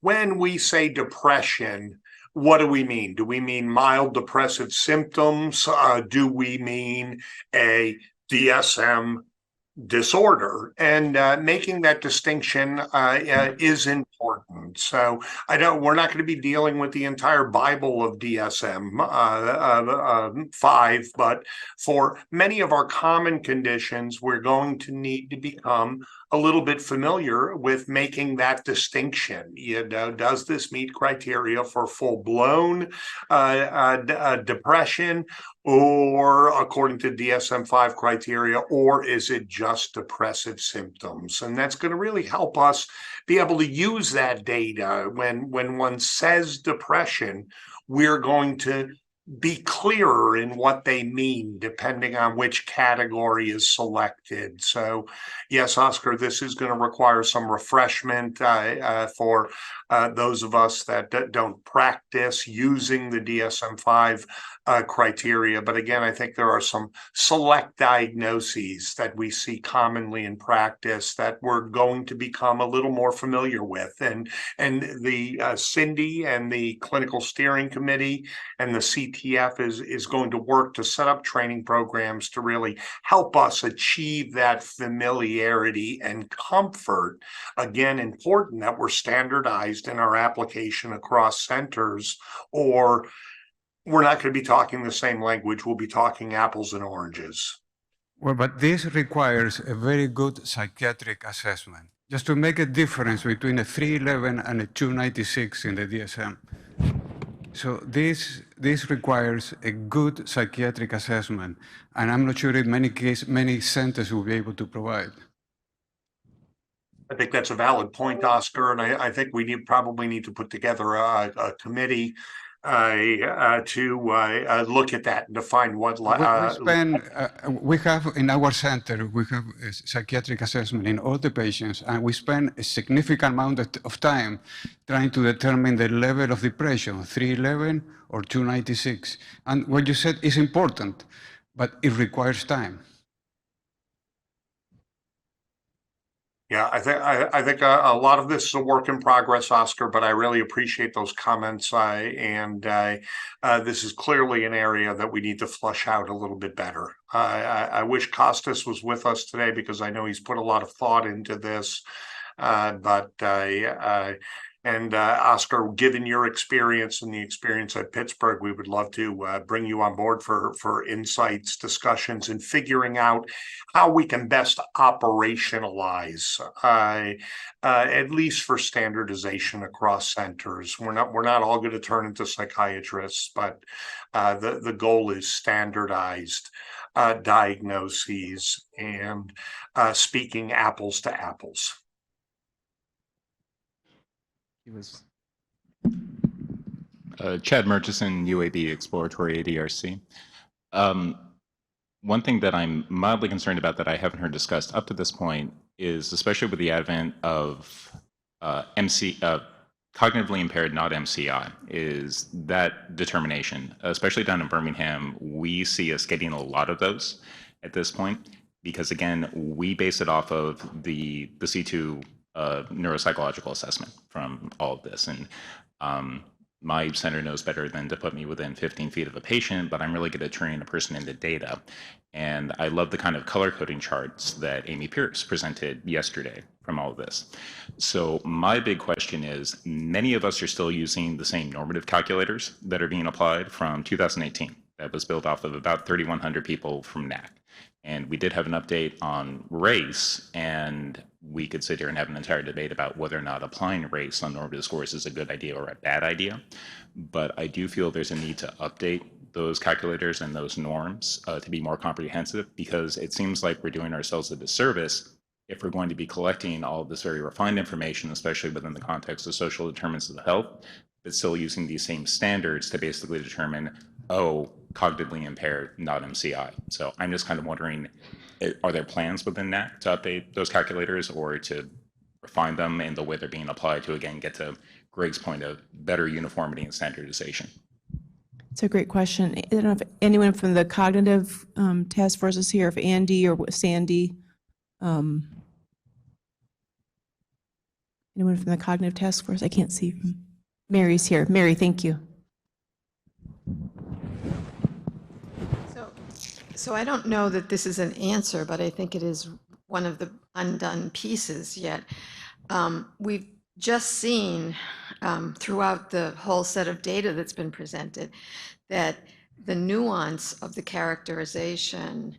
when we say depression, what do we mean? Do we mean mild depressive symptoms? Do we mean a DSM disorder? And making that distinction is important. So we're not going to be dealing with the entire Bible of DSM-5, but for many of our common conditions, we're going to need to become a little bit familiar with making that distinction. Does this meet criteria for full-blown depression, or according to DSM-5 criteria, or is it just depressive symptoms? And that's going to really help us be able to use that data. When one says depression, we're going to be clearer in what they mean depending on which category is selected. So yes, Oscar, this is going to require some refreshment for those of us that don't practice using the DSM-5 criteria. But again, I think there are some select diagnoses that we see commonly in practice that we're going to become a little more familiar with. And the Cindy and the Clinical Steering Committee and the CTF is going to work to set up training programs to really help us achieve that familiarity and comfort. Again, important that we're standardized in our application across centers, or we're not going to be talking the same language. We'll be talking apples and oranges. Well, but this requires a very good psychiatric assessment, just to make a difference between a 311 and a 296 in the DSM. So this requires a good psychiatric assessment, and I'm not sure in many centers will be able to provide. I think that's a valid point, Oscar, and I think we probably need to put together a committee to look at that and define what. We have in our center, we have a psychiatric assessment in all the patients, and we spend a significant amount of time trying to determine the level of depression, 311 or 296. And what you said is important, but it requires time. Yeah, I think a lot of this is a work in progress, Oscar, but I really appreciate those comments. This is clearly an area that we need to flush out a little bit better. I wish Costas was with us today because I know he's put a lot of thought into this. Oscar, given your experience and the experience at Pittsburgh, we would love to bring you on board for insights, discussions, and figuring out how we can best operationalize, at least for standardization across centers. We're not all going to turn into psychiatrists, but the goal is standardized diagnoses and speaking apples to apples. He was Chad Murchison, UAB Exploratory ADRC. One thing that I'm mildly concerned about that I haven't heard discussed up to this point is, especially with the advent of cognitively impaired, not MCI, is that determination. Especially down in Birmingham, we see us getting a lot of those at this point, because again, we base it off of the C2 neuropsychological assessment from all of this. And my center knows better than to put me within 15 feet of a patient, but I'm really good at turning a person into data. And I love the kind of color coding charts that Amy Pierce presented yesterday from all of this. So my big question is, many of us are still using the same normative calculators that are being applied from 2018. That was built off of about 3,100 people from NACC. And we did have an update on race, and we could sit here and have an entire debate about whether or not applying race on normative scores is a good idea or a bad idea. But I do feel there's a need to update those calculators and those norms to be more comprehensive, because it seems like we're doing ourselves a disservice if we're going to be collecting all of this very refined information, especially within the context of social determinants of health, but still using these same standards to basically determine, oh, cognitively impaired, not MCI. So I'm just kind of wondering, are there plans within NACC to update those calculators or to refine them in the way they're being applied to, again, get to Greg's point of better uniformity and standardization? It's a great question. I don't know if anyone from the cognitive task force is here, if Andy or Sandy. Anyone from the cognitive task force? I can't see. Mary's here. Mary, thank you. So I don't know that this is an answer, but I think it is one of the undone pieces yet. We've just seen throughout the whole set of data that's been presented that the nuance of the characterization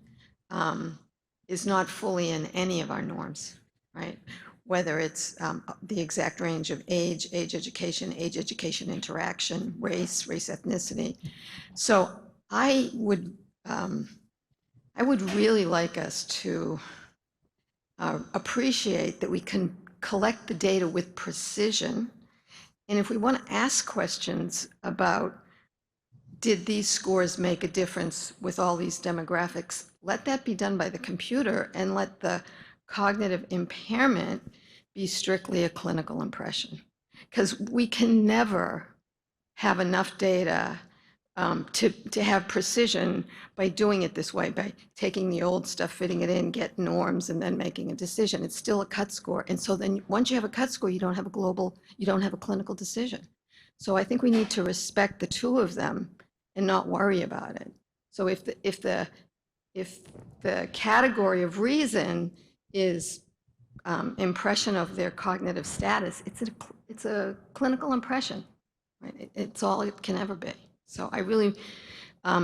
is not fully in any of our norms, right? Whether it's the exact range of age education interaction, race ethnicity. So I would really like us to appreciate that we can collect the data with precision. And if we want to ask questions about, did these scores make a difference with all these demographics, let that be done by the computer and let the cognitive impairment be strictly a clinical impression. Because we can never have enough data to have precision by doing it this way, by taking the old stuff, fitting it in, get norms, and then making a decision. It's still a cut score. And so then once you have a cut score, you don't have a clinical decision. So I think we need to respect the two of them and not worry about it. So if the category of reason is impression of their cognitive status, it's a clinical impression, right? It's all it can ever be. So I really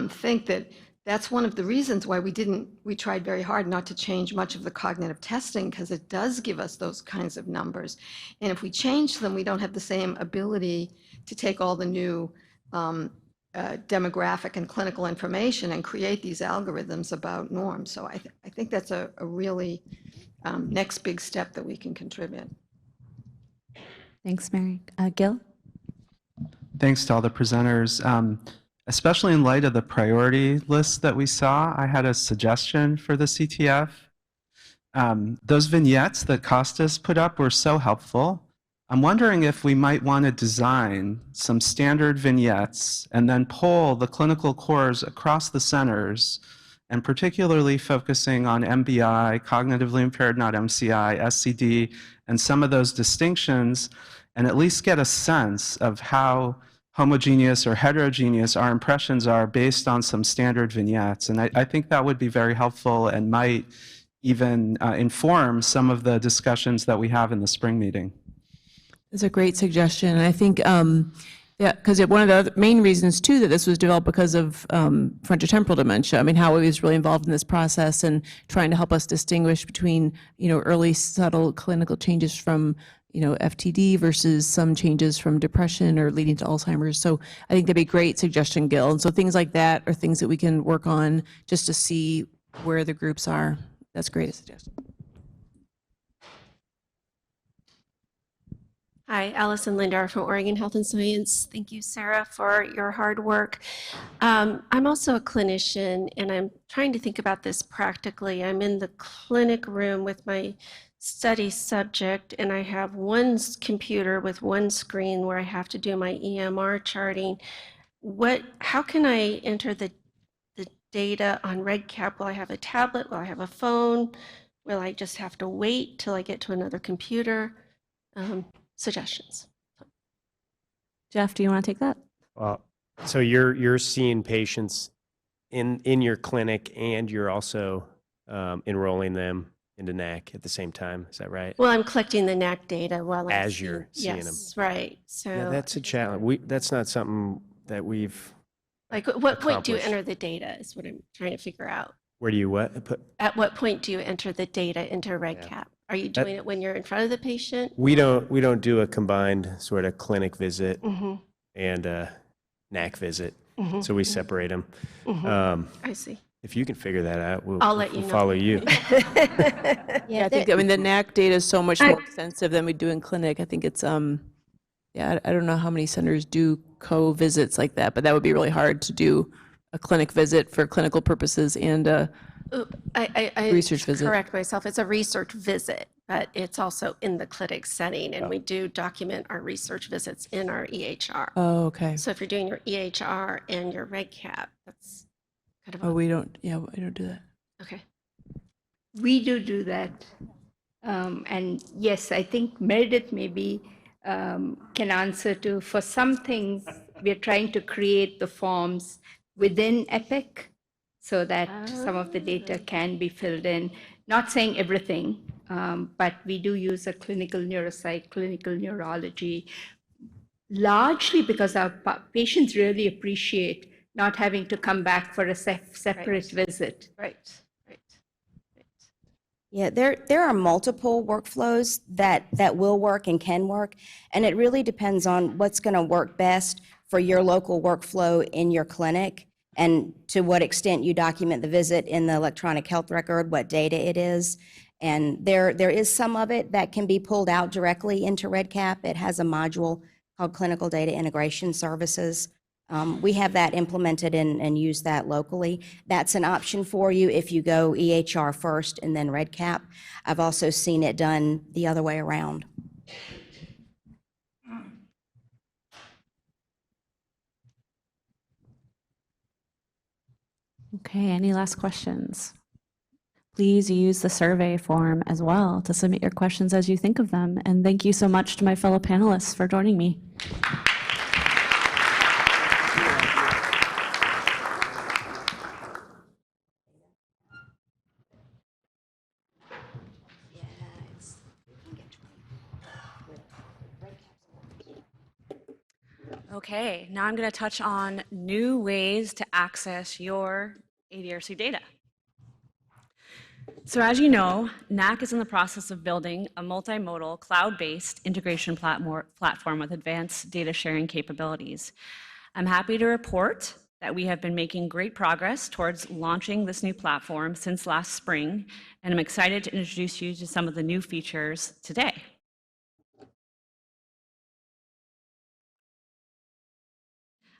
think that that's one of the reasons why we tried very hard not to change much of the cognitive testing, because it does give us those kinds of numbers. And if we change them, we don't have the same ability to take all the new demographic and clinical information and create these algorithms about norms. So I think that's a really next big step that we can contribute. Thanks, Mary. Gil? Thanks to all the presenters. Especially in light of the priority list that we saw, I had a suggestion for the CTF. Those vignettes that Costas put up were so helpful. I'm wondering if we might want to design some standard vignettes and then poll the clinical cores across the centers, and particularly focusing on MBI, cognitively impaired, not MCI, SCD, and some of those distinctions, and at least get a sense of how homogeneous or heterogeneous our impressions are based on some standard vignettes. And I think that would be very helpful and might even inform some of the discussions that we have in the spring meeting. It's a great suggestion. And I think, yeah, because one of the other main reasons too that this was developed because of frontotemporal dementia. I mean, Howie was really involved in this process and trying to help us distinguish between, early subtle clinical changes from, FTD versus some changes from depression or leading to Alzheimer's. So I think that'd be a great suggestion, Gil. And so things like that are things that we can work on just to see where the groups are. That's a great suggestion. Hi, Allison Lindar from Oregon Health and Science. Thank you, Sarah, for your hard work. I'm also a clinician, and I'm trying to think about this practically. I'm in the clinic room with my study subject, and I have one computer with one screen where I have to do my EMR charting. How can I enter the data on REDCap? Will I have a tablet? Will I have a phone? Will I just have to wait till I get to another computer? Suggestions. Jeff, do you want to take that? Well, so you're seeing patients in your clinic, and you're also enrolling them into NACC at the same time. Is that right? Well, I'm collecting the NACC data while as you're seeing them. Yes, right. So yeah, that's a challenge. That's not something that we've like. At what point do you enter the data? Is what I'm trying to figure out. Where do you what? At what point do you enter the data into REDCap? Yeah. Are you doing it when you're in front of the patient? We don't do a combined sort of clinic visit and a NACC visit. So we separate them. I see. If you can figure that out, I'll let you know. Follow you. Yeah, I think, the NACC data is so much more extensive than we do in clinic. I think it's, yeah, I don't know how many centers do co-visits like that, but that would be really hard to do a clinic visit for clinical purposes and I research visit. Correct myself. It's a research visit, but it's also in the clinic setting, and we do document our research visits in our EHR. Oh, okay. So if you're doing your EHR and your REDCap, that's kind of. Oh, we don't. Yeah, we don't do that. Okay. We do that, and yes, I think Meredith maybe can answer to. For some things, we're trying to create the forms within Epic, so that some of the data can be filled in. Not saying everything, but we do use a clinical neuropsych, clinical neurology, largely because our patients really appreciate not having to come back for a separate visit. Right. Yeah, there are multiple workflows that will work and can work, and it really depends on what's going to work best for your local workflow in your clinic, and to what extent you document the visit in the electronic health record, what data it is. And there is some of it that can be pulled out directly into REDCap. It has a module called Clinical Data Integration Services. We have that implemented and use that locally. That's an option for you if you go EHR first and then REDCap. I've also seen it done the other way around. Okay, any last questions? Please use the survey form as well to submit your questions as you think of them. And thank you so much to my fellow panelists for joining me. Okay, now I'm going to touch on new ways to access your ADRC data. So as you know, NACC is in the process of building a multimodal cloud-based integration platform with advanced data sharing capabilities. I'm happy to report that we have been making great progress towards launching this new platform since last spring, and I'm excited to introduce you to some of the new features today.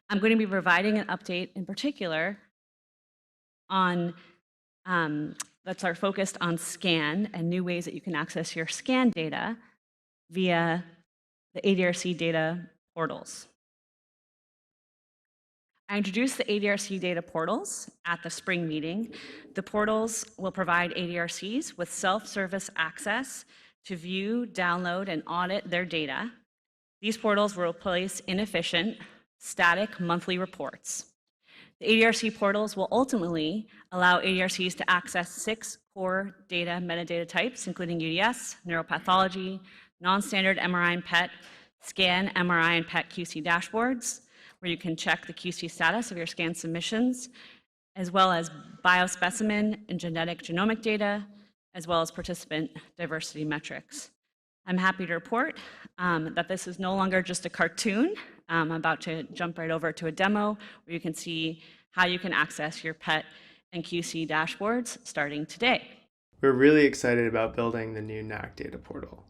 I'm going to be providing an update in particular on that's our focused on SCAN and new ways that you can access your SCAN data via the ADRC data portals. I introduced the ADRC data portals at the spring meeting. The portals will provide ADRCs with self-service access to view, download, and audit their data. These portals will replace inefficient, static monthly reports. The ADRC portals will ultimately allow ADRCs to access 6 core data metadata types, including UDS, neuropathology, non-standard MRI and PET, SCAN, MRI, and PET QC dashboards, where you can check the QC status of your SCAN submissions, as well as biospecimen and genetic genomic data, as well as participant diversity metrics. I'm happy to report that this is no longer just a cartoon. I'm about to jump right over to a demo where you can see how you can access your PET and QC dashboards starting today. We're really excited about building the new NACC data portal.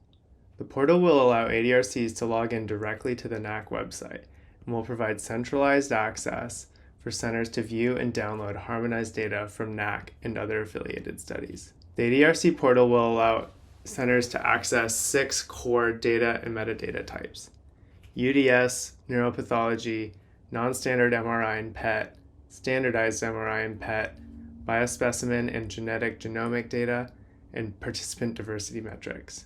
The portal will allow ADRCs to log in directly to the NACC website and will provide centralized access for centers to view and download harmonized data from NACC and other affiliated studies. The ADRC portal will allow centers to access 6 core data and metadata types: UDS, neuropathology, non-standard MRI and PET, standardized MRI and PET, biospecimen and genetic genomic data, and participant diversity metrics.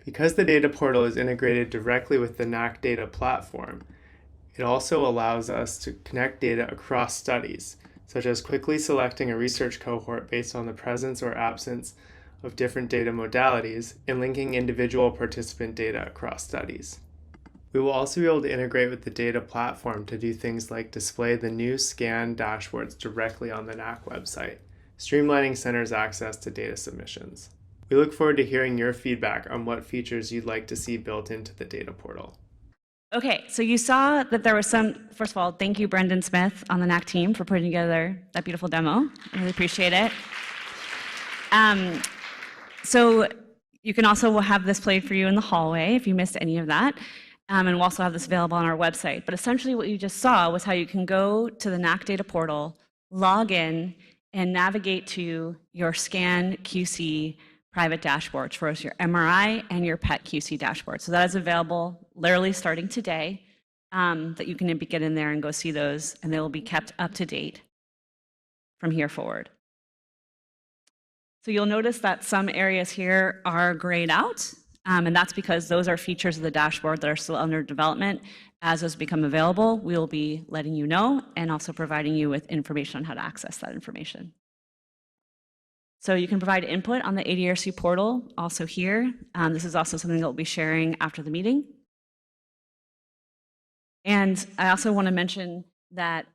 Because the data portal is integrated directly with the NACC data platform, it also allows us to connect data across studies, such as quickly selecting a research cohort based on the presence or absence of different data modalities and linking individual participant data across studies. We will also be able to integrate with the data platform to do things like display the new SCAN dashboards directly on the NACC website, streamlining centers' access to data submissions. We look forward to hearing your feedback on what features you'd like to see built into the data portal. Okay, so you saw that there was some, first of all, thank you, Brendan Smith on the NACC team for putting together that beautiful demo. I really appreciate it. So you can also have this played for you in the hallway if you missed any of that. And we'll also have this available on our website. But essentially what you just saw was how you can go to the NACC data portal, log in, and navigate to your SCAN QC private dashboards for your MRI and your PET QC dashboard. So that is available literally starting today, that you can get in there and go see those, and they will be kept up to date from here forward. So you'll notice that some areas here are grayed out, and that's because those are features of the dashboard that are still under development. As those become available, we will be letting you know and also providing you with information on how to access that information. So you can provide input on the ADRC portal also here. This is also something that we'll be sharing after the meeting. And I also want to mention that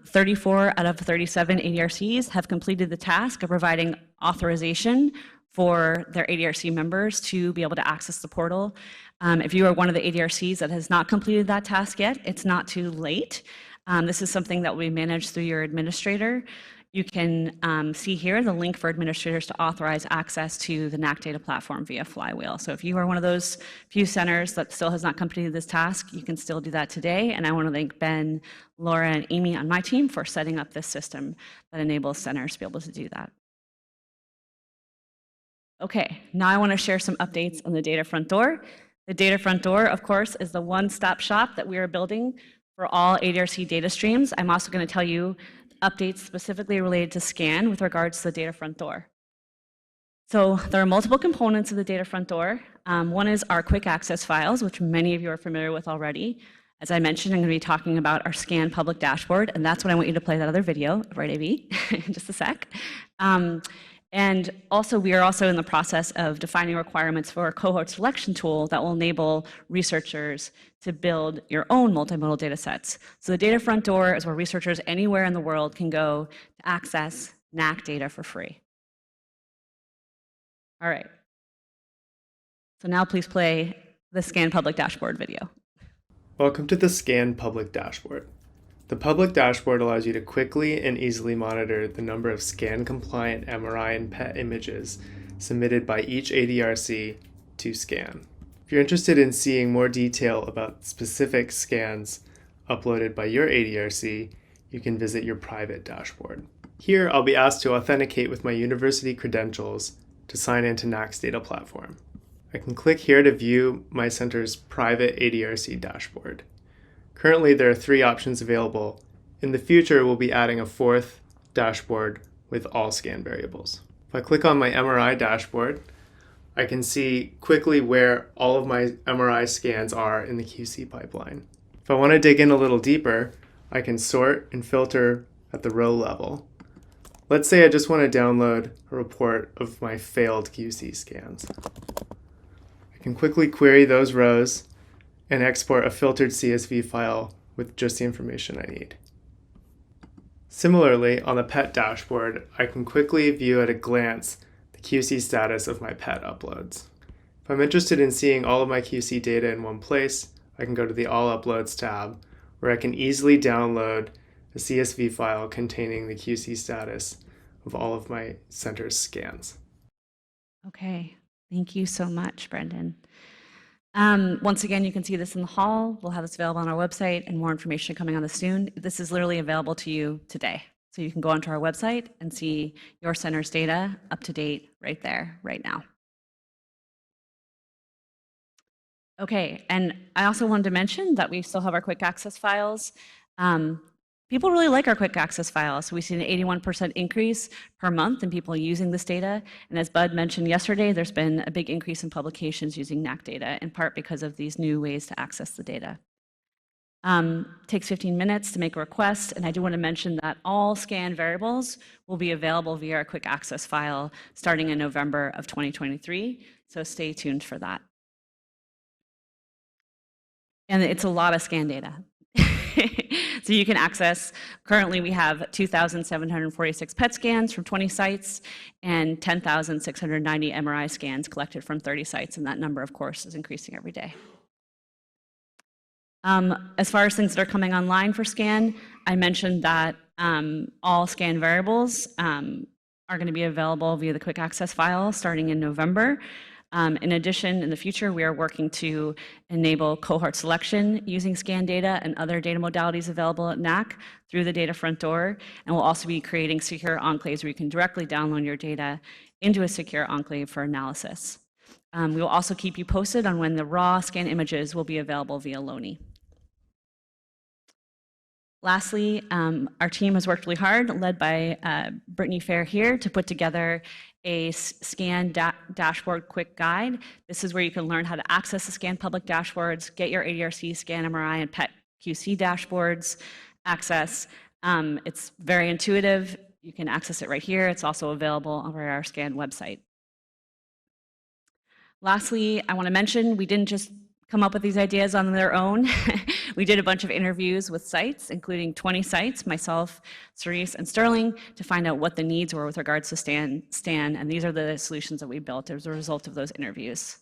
34 out of 37 ADRCs have completed the task of providing authorization for their ADRC members to be able to access the portal. If you are one of the ADRCs that has not completed that task yet, it's not too late. This is something that we manage through your administrator. You can see here the link for administrators to authorize access to the NACC data platform via Flywheel. So if you are one of those few centers that still has not completed this task, you can still do that today. And I want to thank Ben, Laura, and Amy on my team for setting up this system that enables centers to be able to do that. Okay, now I want to share some updates on the data front door. The data front door, of course, is the one-stop shop that we are building for all ADRC data streams. I'm also going to tell you updates specifically related to SCAN with regards to the data front door. So there are multiple components of the data front door. One is our quick access files, which many of you are familiar with already. As I mentioned, I'm going to be talking about our SCAN public dashboard, and that's when I want you to play that other video, right, AV, in just a sec. And also, we are also in the process of defining requirements for a cohort selection tool that will enable researchers to build your own multimodal data sets. So the data front door is where researchers anywhere in the world can go to access NACC data for free. All right. So now please play the SCAN public dashboard video. Welcome to the SCAN public dashboard. The public dashboard allows you to quickly and easily monitor the number of scan-compliant MRI and PET images submitted by each ADRC to SCAN. If you're interested in seeing more detail about specific scans uploaded by your ADRC, you can visit your private dashboard. Here, I'll be asked to authenticate with my university credentials to sign into NACC's data platform. I can click here to view my center's private ADRC dashboard. Currently, there are 3 options available. In the future, we'll be adding a 4th dashboard with all scan variables. If I click on my MRI dashboard, I can see quickly where all of my MRI scans are in the QC pipeline. If I want to dig in a little deeper, I can sort and filter at the row level. Let's say I just want to download a report of my failed QC scans. I can quickly query those rows and export a filtered CSV file with just the information I need. Similarly, on the PET dashboard, I can quickly view at a glance the QC status of my PET uploads. If I'm interested in seeing all of my QC data in one place, I can go to the All Uploads tab, where I can easily download a CSV file containing the QC status of all of my center's scans. Okay, thank you so much, Brendan. Once again, you can see this in the hall. We'll have this available on our website and more information coming on this soon. This is literally available to you today. So you can go onto our website and see your center's data up to date right there, right now. Okay, and I also wanted to mention that we still have our quick access files. People really like our quick access files. So we see an 81% increase per month in people using this data. And as Bud mentioned yesterday, there's been a big increase in publications using NACC data, in part because of these new ways to access the data. Takes 15 minutes to make a request, and I do want to mention that all scan variables will be available via our quick access file starting in November of 2023, so stay tuned for that. And it's a lot of scan data. So you can access, currently we have 2,746 PET scans from 20 sites and 10,690 MRI scans collected from 30 sites, and that number, of course, is increasing every day. As far as things that are coming online for SCAN, I mentioned that all SCAN variables are going to be available via the quick access file starting in November. In addition, in the future, we are working to enable cohort selection using SCAN data and other data modalities available at NACC through the data front door. And we'll also be creating secure enclaves where you can directly download your data into a secure enclave for analysis. We will also keep you posted on when the raw SCAN images will be available via Loni. Lastly, our team has worked really hard, led by Brittany Fair here, to put together a SCAN dashboard quick guide. This is where you can learn how to access the SCAN public dashboards, get your ADRC, SCAN MRI, and PET QC dashboards access. It's very intuitive. You can access it right here. It's also available on our SCAN website. Lastly, I want to mention we didn't just come up with these ideas on their own. We did a bunch of interviews with sites, including 20 sites, myself, Cerise, and Sterling, to find out what the needs were with regards to SCAN, and these are the solutions that we built as a result of those interviews.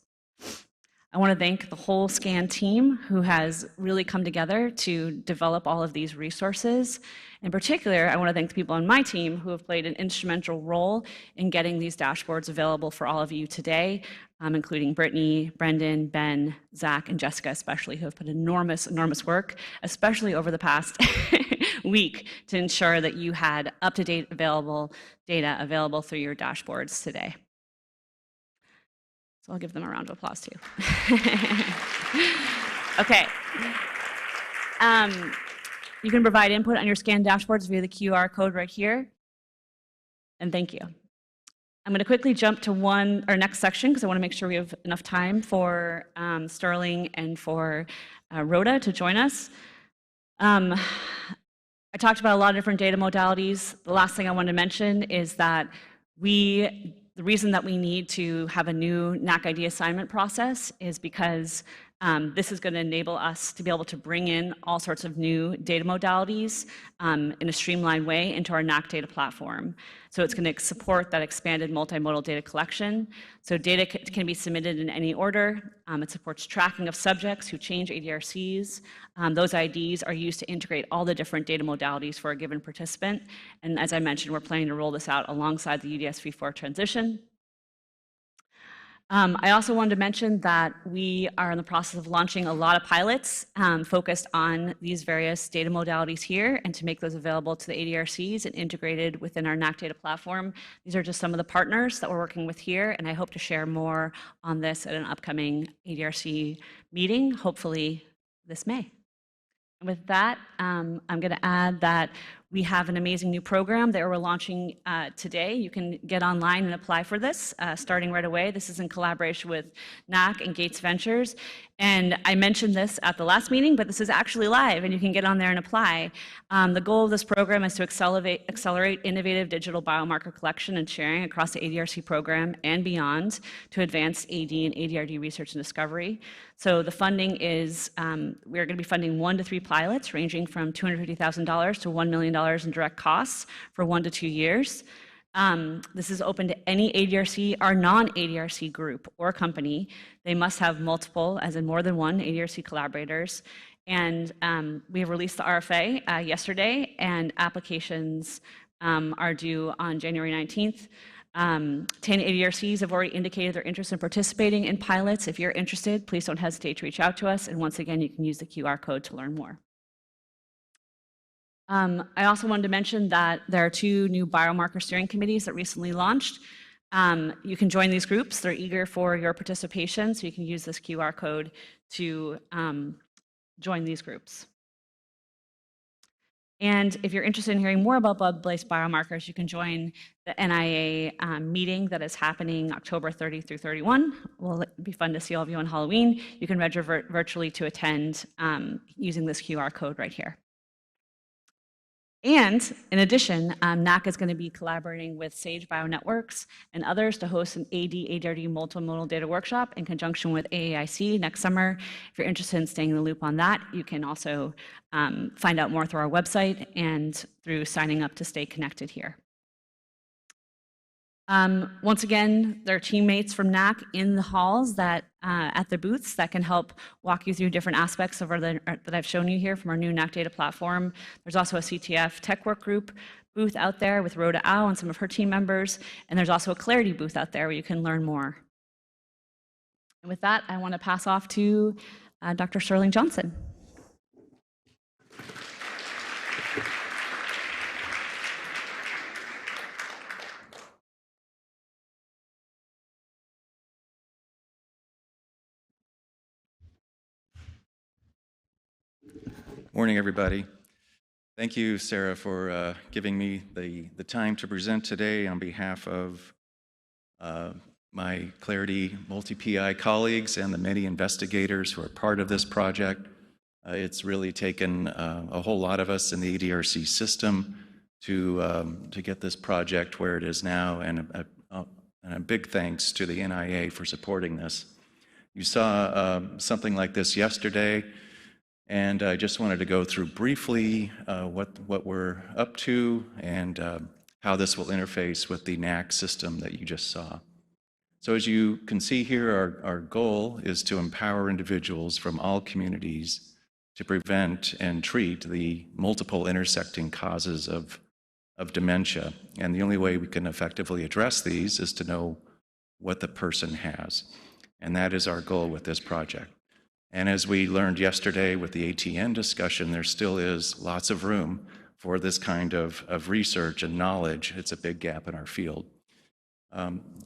I want to thank the whole SCAN team who has really come together to develop all of these resources. In particular, I want to thank the people on my team who have played an instrumental role in getting these dashboards available for all of you today, including Brittany, Brendan, Ben, Zach, and Jessica especially, who have put enormous work, especially over the past week, to ensure that you had up-to-date data available through your dashboards today. So I'll give them a round of applause too. Okay. You can provide input on your SCAN dashboards via the QR code right here. And thank you. I'm going to quickly jump to our next section because I want to make sure we have enough time for Sterling and for Rhoda to join us. I talked about a lot of different data modalities. The last thing I want to mention is that the reason that we need to have a new NACC ID assignment process is because This is going to enable us to be able to bring in all sorts of new data modalities in a streamlined way into our NACC data platform. So it's going to support that expanded multimodal data collection. So data can be submitted in any order. It supports tracking of subjects who change ADRCs. Those IDs are used to integrate all the different data modalities for a given participant. And as I mentioned, we're planning to roll this out alongside the UDS v4 transition. I also wanted to mention that we are in the process of launching a lot of pilots focused on these various data modalities here and to make those available to the ADRCs and integrated within our NACC data platform. These are just some of the partners that we're working with here, and I hope to share more on this at an upcoming ADRC meeting, hopefully this May. And with that, I'm going to add that we have an amazing new program that we're launching today. You can get online and apply for this starting right away. This is in collaboration with NACC and Gates Ventures. And I mentioned this at the last meeting, but this is actually live and you can get on there and apply. The goal of this program is to accelerate innovative digital biomarker collection and sharing across the ADRC program and beyond to advance AD and ADRD research and discovery. So the funding is, we're going to be funding 1 to 3 pilots ranging from $250,000 to $1 million in direct costs for 1 to 2 years. This is open to any ADRC or non-ADRC group or company. They must have multiple, as in more than one, ADRC collaborators. And we have released the RFA yesterday, and applications are due on January 19th. 10 ADRCs have already indicated their interest in participating in pilots. If you're interested, please don't hesitate to reach out to us. And once again, you can use the QR code to learn more. I also wanted to mention that there are 2 new biomarker steering committees that recently launched. You can join these groups. They're eager for your participation, so you can use this QR code to join these groups. And if you're interested in hearing more about blood-based biomarkers, you can join the NIA meeting that is happening October 30 through 31. Will be fun to see all of you on Halloween. You can register virtually to attend using this QR code right here. And in addition, NACC is going to be collaborating with Sage Bionetworks and others to host an AD/ADRD multimodal data workshop in conjunction with AAIC next summer. If you're interested in staying in the loop on that, you can also find out more through our website and through signing up to stay connected here. Once again, there are teammates from NACC in the halls that at the booths that can help walk you through different aspects of that I've shown you here from our new NACC data platform. There's also a CTF Tech Work Group booth out there with Rhoda Au and some of her team members, and there's also a Clarity booth out there where you can learn more. And with that, I want to pass off to Dr. Sterling Johnson. Morning, everybody. Thank you, Sarah, for giving me the time to present today on behalf of my Clarity multi-PI colleagues and the many investigators who are part of this project. It's really taken a whole lot of us in the ADRC system to get this project where it is now, and a big thanks to the NIA for supporting this. You saw something like this yesterday. And I just wanted to go through briefly what we're up to and how this will interface with the NACC system that you just saw. So as you can see here, our goal is to empower individuals from all communities to prevent and treat the multiple intersecting causes of dementia. And the only way we can effectively address these is to know what the person has. And that is our goal with this project. And as we learned yesterday with the ATN discussion, there still is lots of room for this kind of research and knowledge. It's a big gap in our field.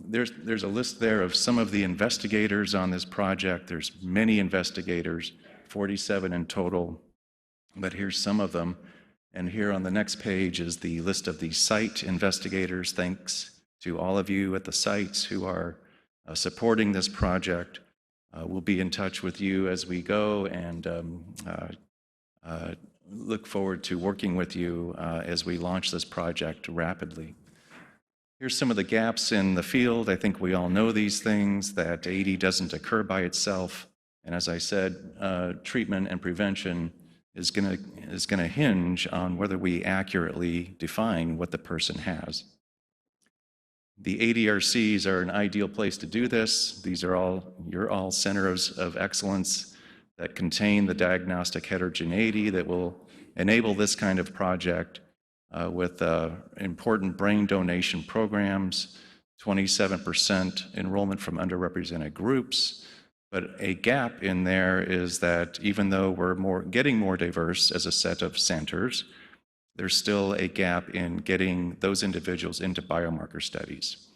There's a list there of some of the investigators on this project. There's many investigators, 47 in total, but here's some of them. And here on the next page is the list of the site investigators. Thanks to all of you at the sites who are supporting this project. We'll be in touch with you as we go and look forward to working with you as we launch this project rapidly. Here's some of the gaps in the field. I think we all know these things, that AD doesn't occur by itself, And as I said, treatment and prevention is going to hinge on whether we accurately define what the person has. The ADRCs are an ideal place to do this. You're all centers of excellence that contain the diagnostic heterogeneity that will enable this kind of project with important brain donation programs, 27% enrollment from underrepresented groups. But a gap in there is that even though we're getting more diverse as a set of centers, there's still a gap in getting those individuals into biomarker studies.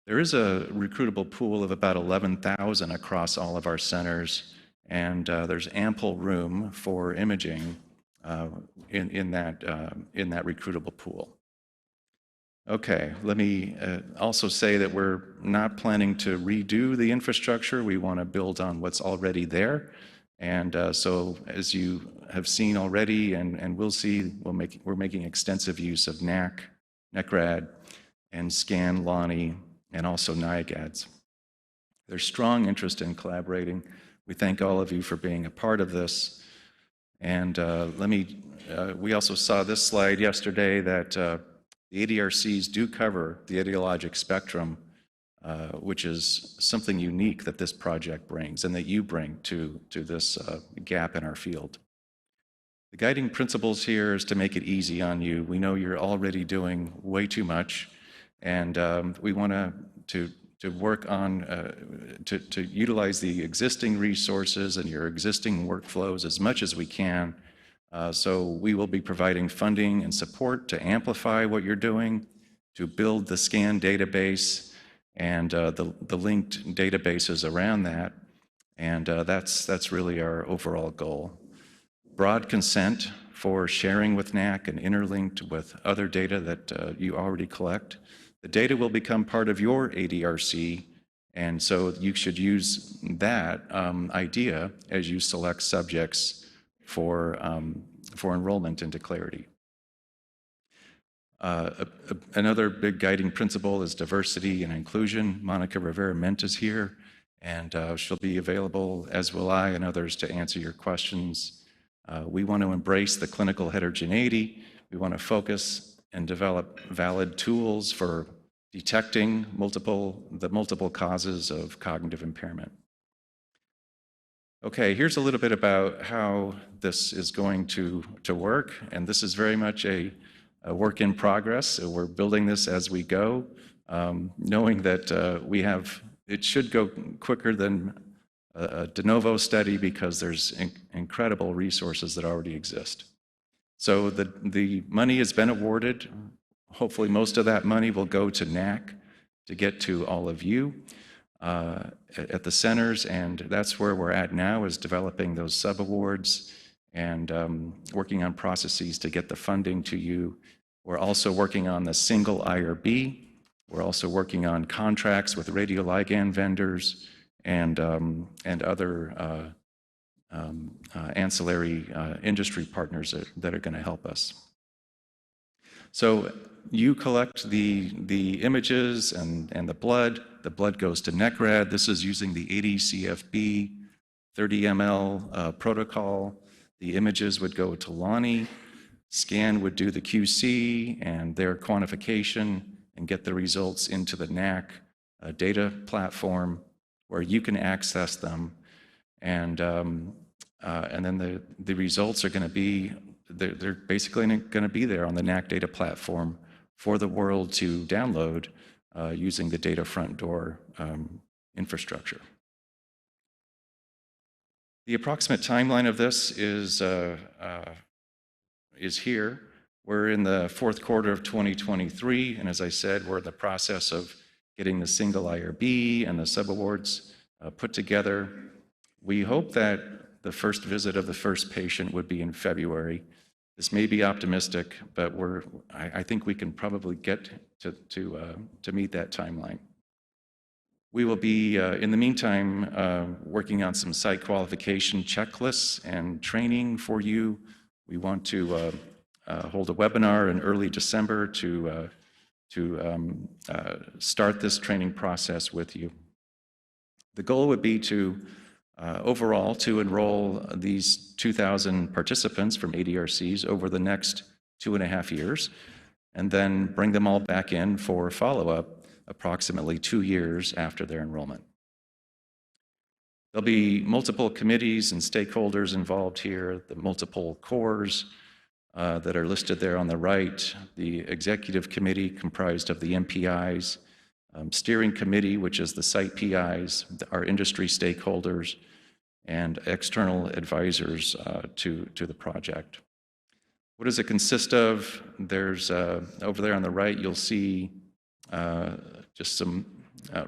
There is a recruitable pool of about 11,000 across all of our centers, and there's ample room for imaging in that recruitable pool. Okay, let me also say that we're not planning to redo the infrastructure. We want to build on what's already there. And so as you have seen already and will see, we're making extensive use of NACC, NCRAD, and SCAN, Lonnie, and also NIAGADS. There's strong interest in collaborating. We thank all of you for being a part of this. And we also saw this slide yesterday that the ADRCs do cover the ideologic spectrum, which is something unique that this project brings and that you bring to this gap in our field. The guiding principles here is to make it easy on you. We know you're already doing way too much, and we want to work on, to utilize the existing resources and your existing workflows as much as we can. So we will be providing funding and support to amplify what you're doing, to build the SCAN database and the linked databases around that. And that's really our overall goal. Broad consent for sharing with NACC and interlinked with other data that you already collect. The data will become part of your ADRC, and so you should use that idea as you select subjects for enrollment into Clarity. Another big guiding principle is diversity and inclusion. Monica Rivera-Ment is here, and she'll be available, as will I and others, to answer your questions. We want to embrace the clinical heterogeneity. We want to focus and develop valid tools for detecting the multiple causes of cognitive impairment. Okay, here's a little bit about how this is going to work, and this is very much a work in progress. So we're building this as we go, knowing that it should go quicker than a de novo study because there's incredible resources that already exist. So the money has been awarded. Hopefully most of that money will go to NACC to get to all of you at the centers, and that's where we're at now, is developing those sub-awards and working on processes to get the funding to you. We're also working on the single IRB. We're also working on contracts with radioligand vendors and other ancillary industry partners that are going to help us. So you collect the images and the blood. The blood goes to NCRAD. This is using the 80CFB 30 ml protocol. The images would go to Lonnie. SCAN would do the QC and their quantification and get the results into the NACC data platform where you can access them. And then the results are going to be, they're basically going to be there on the NACC data platform for the world to download using the data front door infrastructure. The approximate timeline of this is here. We're in the fourth quarter of 2023, and as I said, we're in the process of getting the single IRB and the subawards put together. We hope that the first visit of the first patient would be in February. This may be optimistic, but I think we can probably get to meet that timeline. We will be, in the meantime, working on some site qualification checklists and training for you. We want to hold a webinar in early December to start this training process with you. The goal would be to overall to enroll these 2,000 participants from ADRCs over the next 2.5 years, and then bring them all back in for follow-up approximately 2 years after their enrollment. There'll be multiple committees and stakeholders involved here, the multiple cores that are listed there on the right, the executive committee comprised of the MPIs, steering committee, which is the site PIs, our industry stakeholders, and external advisors to the project. What does it consist of? There's, over there on the right, you'll see just some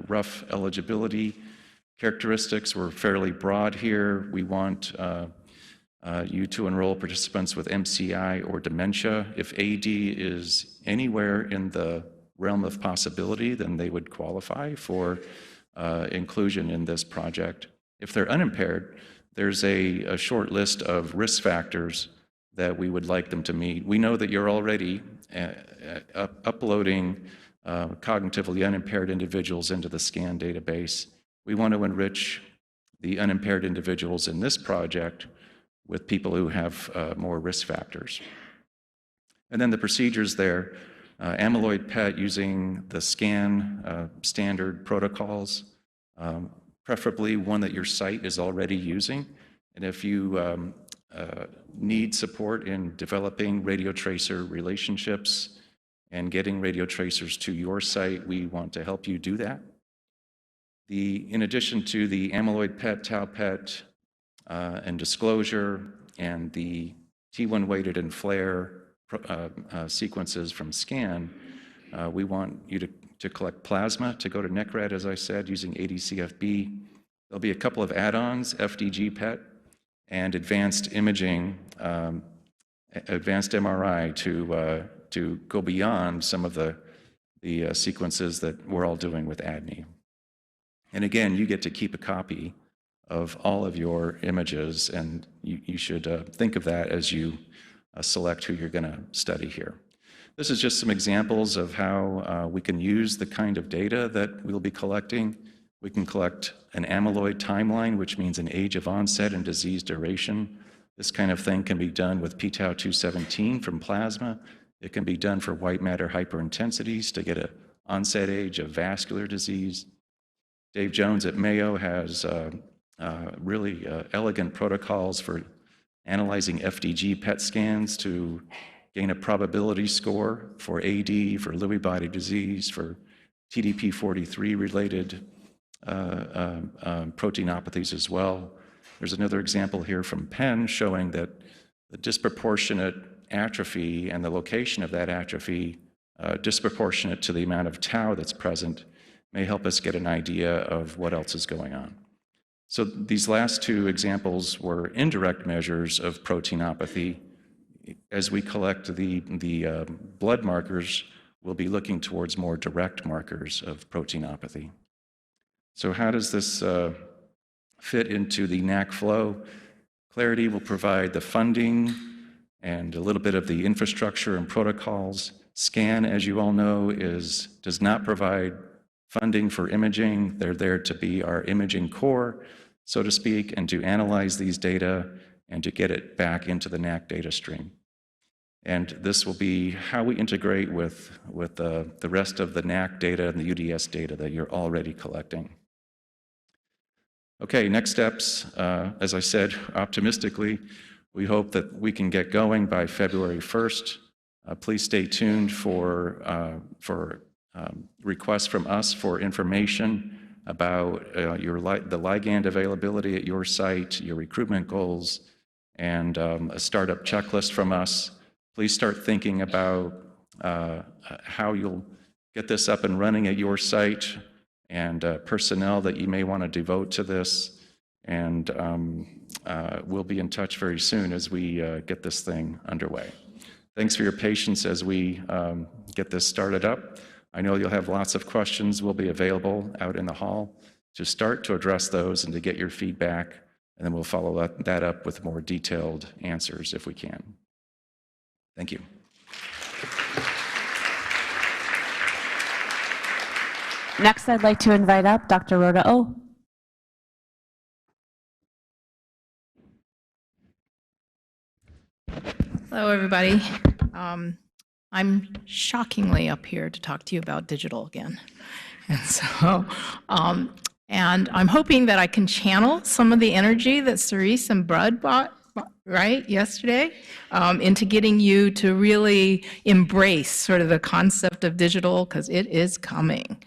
rough eligibility characteristics. We're fairly broad here. We want you to enroll participants with MCI or dementia. If AD is anywhere in the realm of possibility, then they would qualify for inclusion in this project. If they're unimpaired, there's a short list of risk factors that we would like them to meet. We know that you're already uploading cognitively unimpaired individuals into the SCAN database. We want to enrich the unimpaired individuals in this project with people who have more risk factors. And then the procedures there, amyloid PET using the SCAN standard protocols, preferably one that your site is already using. And if you need support in developing radio tracer relationships and getting radio tracers to your site, we want to help you do that. In addition to the amyloid PET, tau PET, and disclosure, and the T1 weighted and FLAIR sequences from SCAN, we want you to collect plasma to go to NECRED, as I said, using ADCFB. There'll be a couple of add-ons, FDG PET, and advanced imaging, advanced MRI to go beyond some of the sequences that we're all doing with ADNI. And again, you get to keep a copy of all of your images, and you should think of that as you select who you're going to study here. This is just some examples of how we can use the kind of data that we'll be collecting. We can collect an amyloid timeline, which means an age of onset and disease duration. This kind of thing can be done with p-tau217 from plasma. It can be done for white matter hyperintensities to get an onset age of vascular disease. Dave Jones at Mayo has really elegant protocols for analyzing FDG PET scans to gain a probability score for AD, for Lewy body disease, for TDP-43 related proteinopathies as well. There's another example here from Penn showing that the disproportionate atrophy and the location of that atrophy, disproportionate to the amount of tau that's present, may help us get an idea of what else is going on. So these last two examples were indirect measures of proteinopathy. As we collect the blood markers, we'll be looking towards more direct markers of proteinopathy. So how does this fit into the NACC flow? Clarity will provide the funding and a little bit of the infrastructure and protocols. SCAN, as you all know, does not provide funding for imaging. They're there to be our imaging core, so to speak, and to analyze these data and to get it back into the NACC data stream. And this will be how we integrate with the rest of the NACC data and the UDS data that you're already collecting. Okay, next steps. As I said, optimistically, we hope that we can get going by February 1st. Please stay tuned for requests from us for information about the ligand availability at your site, your recruitment goals, and a startup checklist from us. Please start thinking about how you'll get this up and running at your site and personnel that you may want to devote to this. And we'll be in touch very soon as we get this thing underway. Thanks for your patience as we get this started up. I know you'll have lots of questions. We'll be available out in the hall to start to address those and to get your feedback, and then we'll follow that up with more detailed answers if we can. Thank you. Next, I'd like to invite up Dr. Rhoda O. Hello, everybody. I'm shockingly up here to talk to you about digital again. And so, and I'm hoping that I can channel some of the energy that Cerise and Brud brought, right, yesterday, into getting you to really embrace sort of the concept of digital, because it is coming.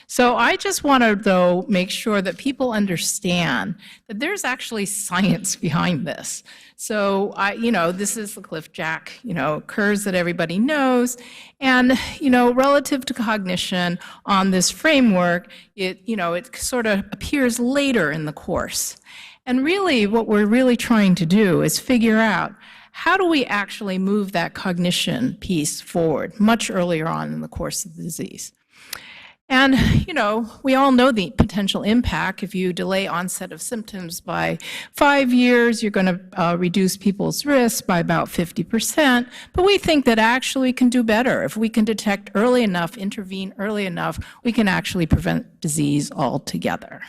So I just want to, though, make sure that people understand that there's actually science behind this. So this is the cliffjack, curves that everybody knows. And, relative to cognition on this framework, it sort of appears later in the course. And really, what we're really trying to do is figure out how do we actually move that cognition piece forward much earlier on in the course of the disease. And, we all know the potential impact. If you delay onset of symptoms by 5 years, you're going to reduce people's risk by about 50%. But we think that actually can do better. If we can detect early enough, intervene early enough, we can actually prevent disease altogether.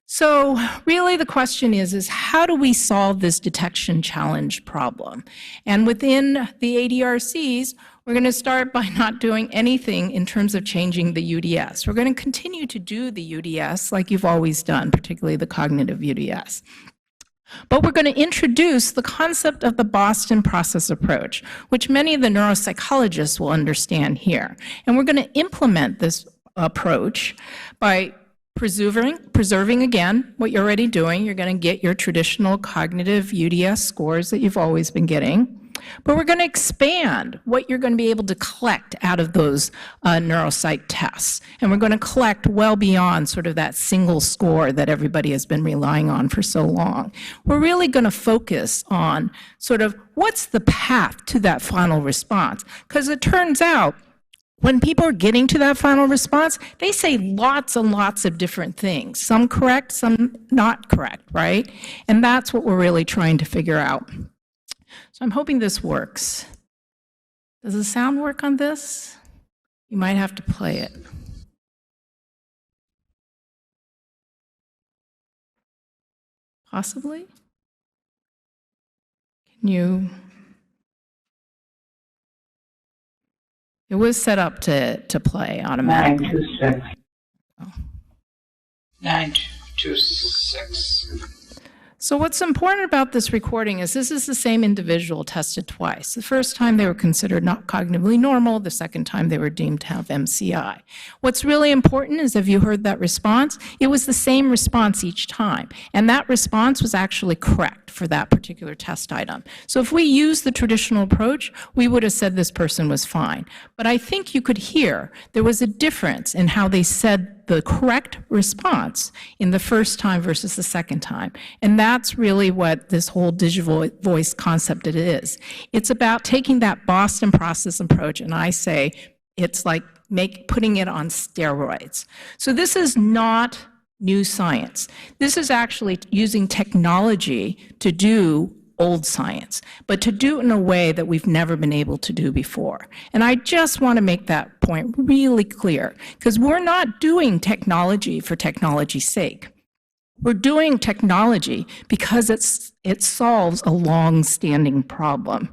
So really the question is how do we solve this detection challenge problem? And within the ADRCs, we're going to start by not doing anything in terms of changing the UDS. We're going to continue to do the UDS like you've always done, particularly the cognitive UDS. But we're going to introduce the concept of the Boston process approach, which many of the neuropsychologists will understand here. And we're going to implement this approach by preserving again what you're already doing. You're going to get your traditional cognitive UDS scores that you've always been getting. But we're going to expand what you're going to be able to collect out of those neuropsych tests. And we're going to collect well beyond sort of that single score that everybody has been relying on for so long. We're really going to focus on sort of what's the path to that final response. Because it turns out when people are getting to that final response, they say lots and lots of different things. Some correct, some not correct, right? And that's what we're really trying to figure out. So I'm hoping this works. Does the sound work on this? You might have to play it. Possibly? Can you? It was set up to play automatically. 926. 926. So what's important about this recording is this is the same individual tested twice. The first time they were considered not cognitively normal, the second time they were deemed to have MCI. What's really important is if you heard that response, it was the same response each time. And that response was actually correct for that particular test item. So if we use the traditional approach, we would have said this person was fine. But I think you could hear there was a difference in how they said the correct response in the first time versus the second time. And that's really what this whole digital voice concept it is. It's about taking that Boston process approach, and I say it's like putting it on steroids. So this is not new science. This is actually using technology to do old science, but to do it in a way that we've never been able to do before. And I just want to make that point really clear, because we're not doing technology for technology's sake. We're doing technology because it solves a long-standing problem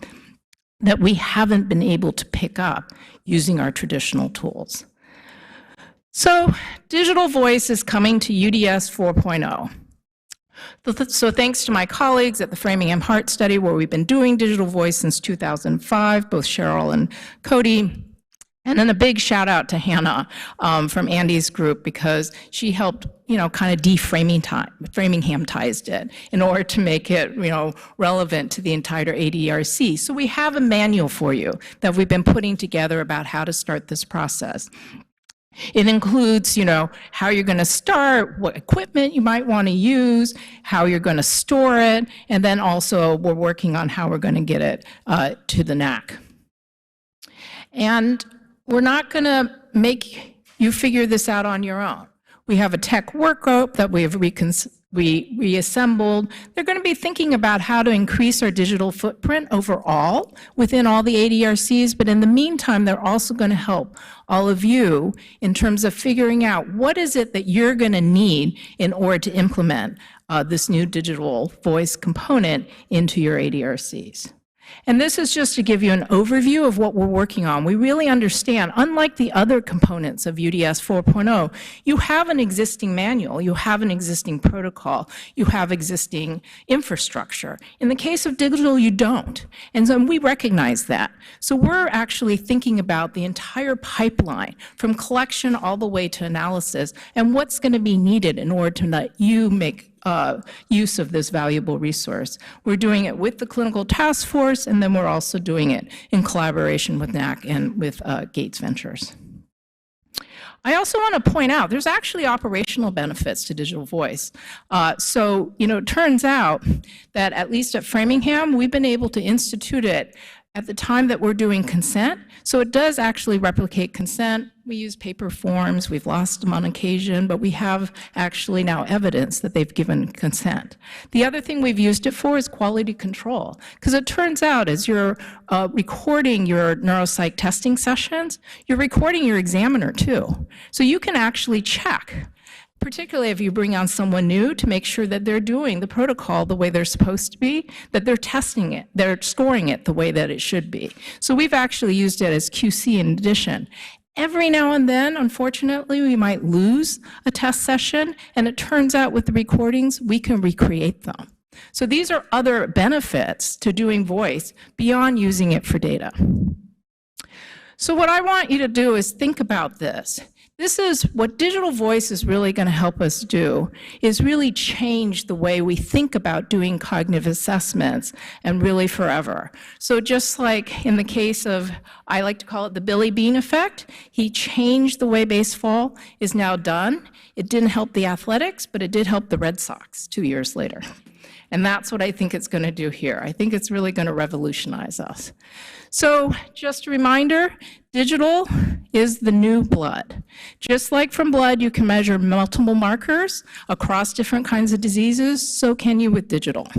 that we haven't been able to pick up using our traditional tools. So digital voice is coming to UDS 4.0. So thanks to my colleagues at the Framingham Heart Study, where we've been doing digital voice since 2005, both Cheryl and Cody. And then a big shout out to Hannah from Andy's group, because she helped, kind of Framingham-tized it in order to make it, relevant to the entire ADRC. So we have a manual for you that we've been putting together about how to start this process. It includes, how you're going to start, what equipment you might want to use, how you're going to store it, and then also we're working on how we're going to get it to the NACC. And we're not going to make you figure this out on your own. We have a tech work group that we have reassembled. They're going to be thinking about how to increase our digital footprint overall within all the ADRCs, but in the meantime, they're also going to help all of you in terms of figuring out what is it that you're going to need in order to implement this new digital voice component into your ADRCs. And this is just to give you an overview of what we're working on. We really understand, unlike the other components of UDS 4.0, you have an existing manual, you have an existing protocol, you have existing infrastructure. In the case of digital, you don't. And so we recognize that. So we're actually thinking about the entire pipeline from collection all the way to analysis and what's going to be needed in order to let you make use of this valuable resource. We're doing it with the clinical task force, and then we're also doing it in collaboration with NACC and with Gates Ventures. I also want to point out there's actually operational benefits to digital voice. So, it turns out that at least at Framingham, we've been able to institute it at the time that we're doing consent. So it does actually replicate consent. We use paper forms, we've lost them on occasion, but we have actually now evidence that they've given consent. The other thing we've used it for is quality control, because it turns out as you're recording your neuropsych testing sessions, you're recording your examiner too. So you can actually check, particularly if you bring on someone new, to make sure that they're doing the protocol the way they're supposed to be, that they're testing it, they're scoring it the way that it should be. So we've actually used it as QC in addition. Every now and then, unfortunately, we might lose a test session, and it turns out with the recordings, we can recreate them. So these are other benefits to doing voice beyond using it for data. So what I want you to do is think about this. This is what digital voice is really going to help us do, is really change the way we think about doing cognitive assessments, and really forever. So just like in the case of, I like to call it the Billy Beane effect, he changed the way baseball is now done. It didn't help the Athletics, but it did help the Red Sox 2 years later. And that's what I think it's going to do here. I think it's really going to revolutionize us. So just a reminder, digital is the new blood. Just like from blood, you can measure multiple markers across different kinds of diseases, so can you with digital.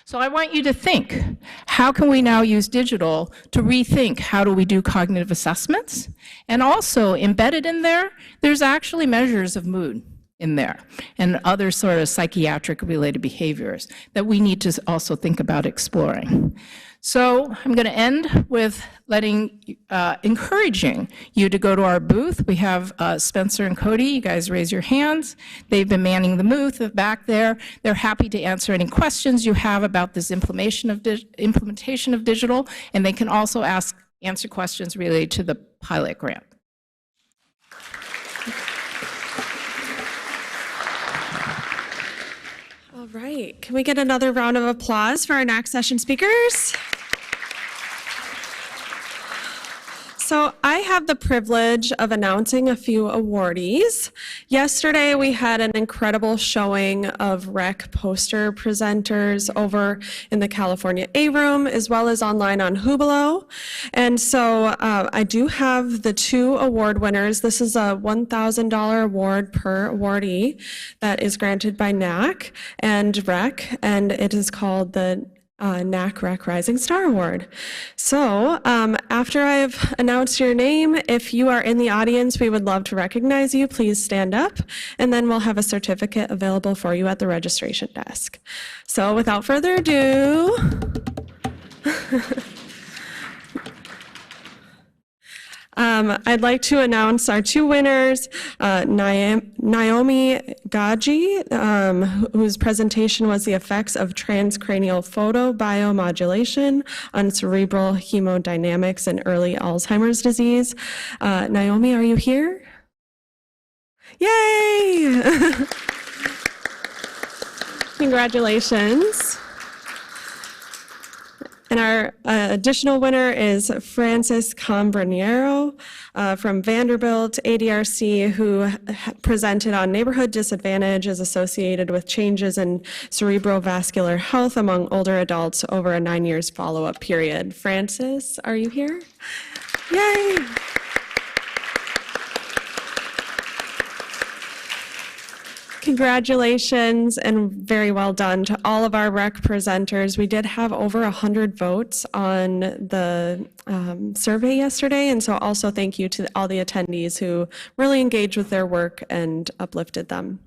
So I want you to think, how can we now use digital to rethink how do we do cognitive assessments? And also embedded in there, there's actually measures of mood in there and other sort of psychiatric related behaviors that we need to also think about exploring. So I'm going to end with encouraging you to go to our booth. We have Spencer and Cody. You guys raise your hands. They've been manning the booth back there. They're happy to answer any questions you have about this implementation of digital, and they can also answer questions related to the pilot grant. All right, can we get another round of applause for our NACC session speakers? So I have the privilege of announcing a few awardees. Yesterday we had an incredible showing of rec poster presenters over in the California A Room as well as online on Hubelo. And so I do have the 2 award winners. This is a $1,000 award per awardee that is granted by NACC and REC, and it is called the NACC Rec Rising Star Award. So after I've announced your name, if you are in the audience, we would love to recognize you. Please stand up, and then we'll have a certificate available for you at the registration desk. So without further ado, I'd like to announce our 2 winners, Naomi Gaji, whose presentation was the effects of transcranial photobiomodulation on cerebral hemodynamics in early Alzheimer's disease. Naomi, are you here? Yay! Congratulations. And our additional winner is Francis Cambraniero from Vanderbilt ADRC, who presented on neighborhood disadvantages associated with changes in cerebrovascular health among older adults over a 9 years follow-up period. Francis, are you here? Yay! Congratulations and very well done to all of our rec presenters. We did have over 100 votes on the survey yesterday, and so also thank you to all the attendees who really engaged with their work and uplifted them.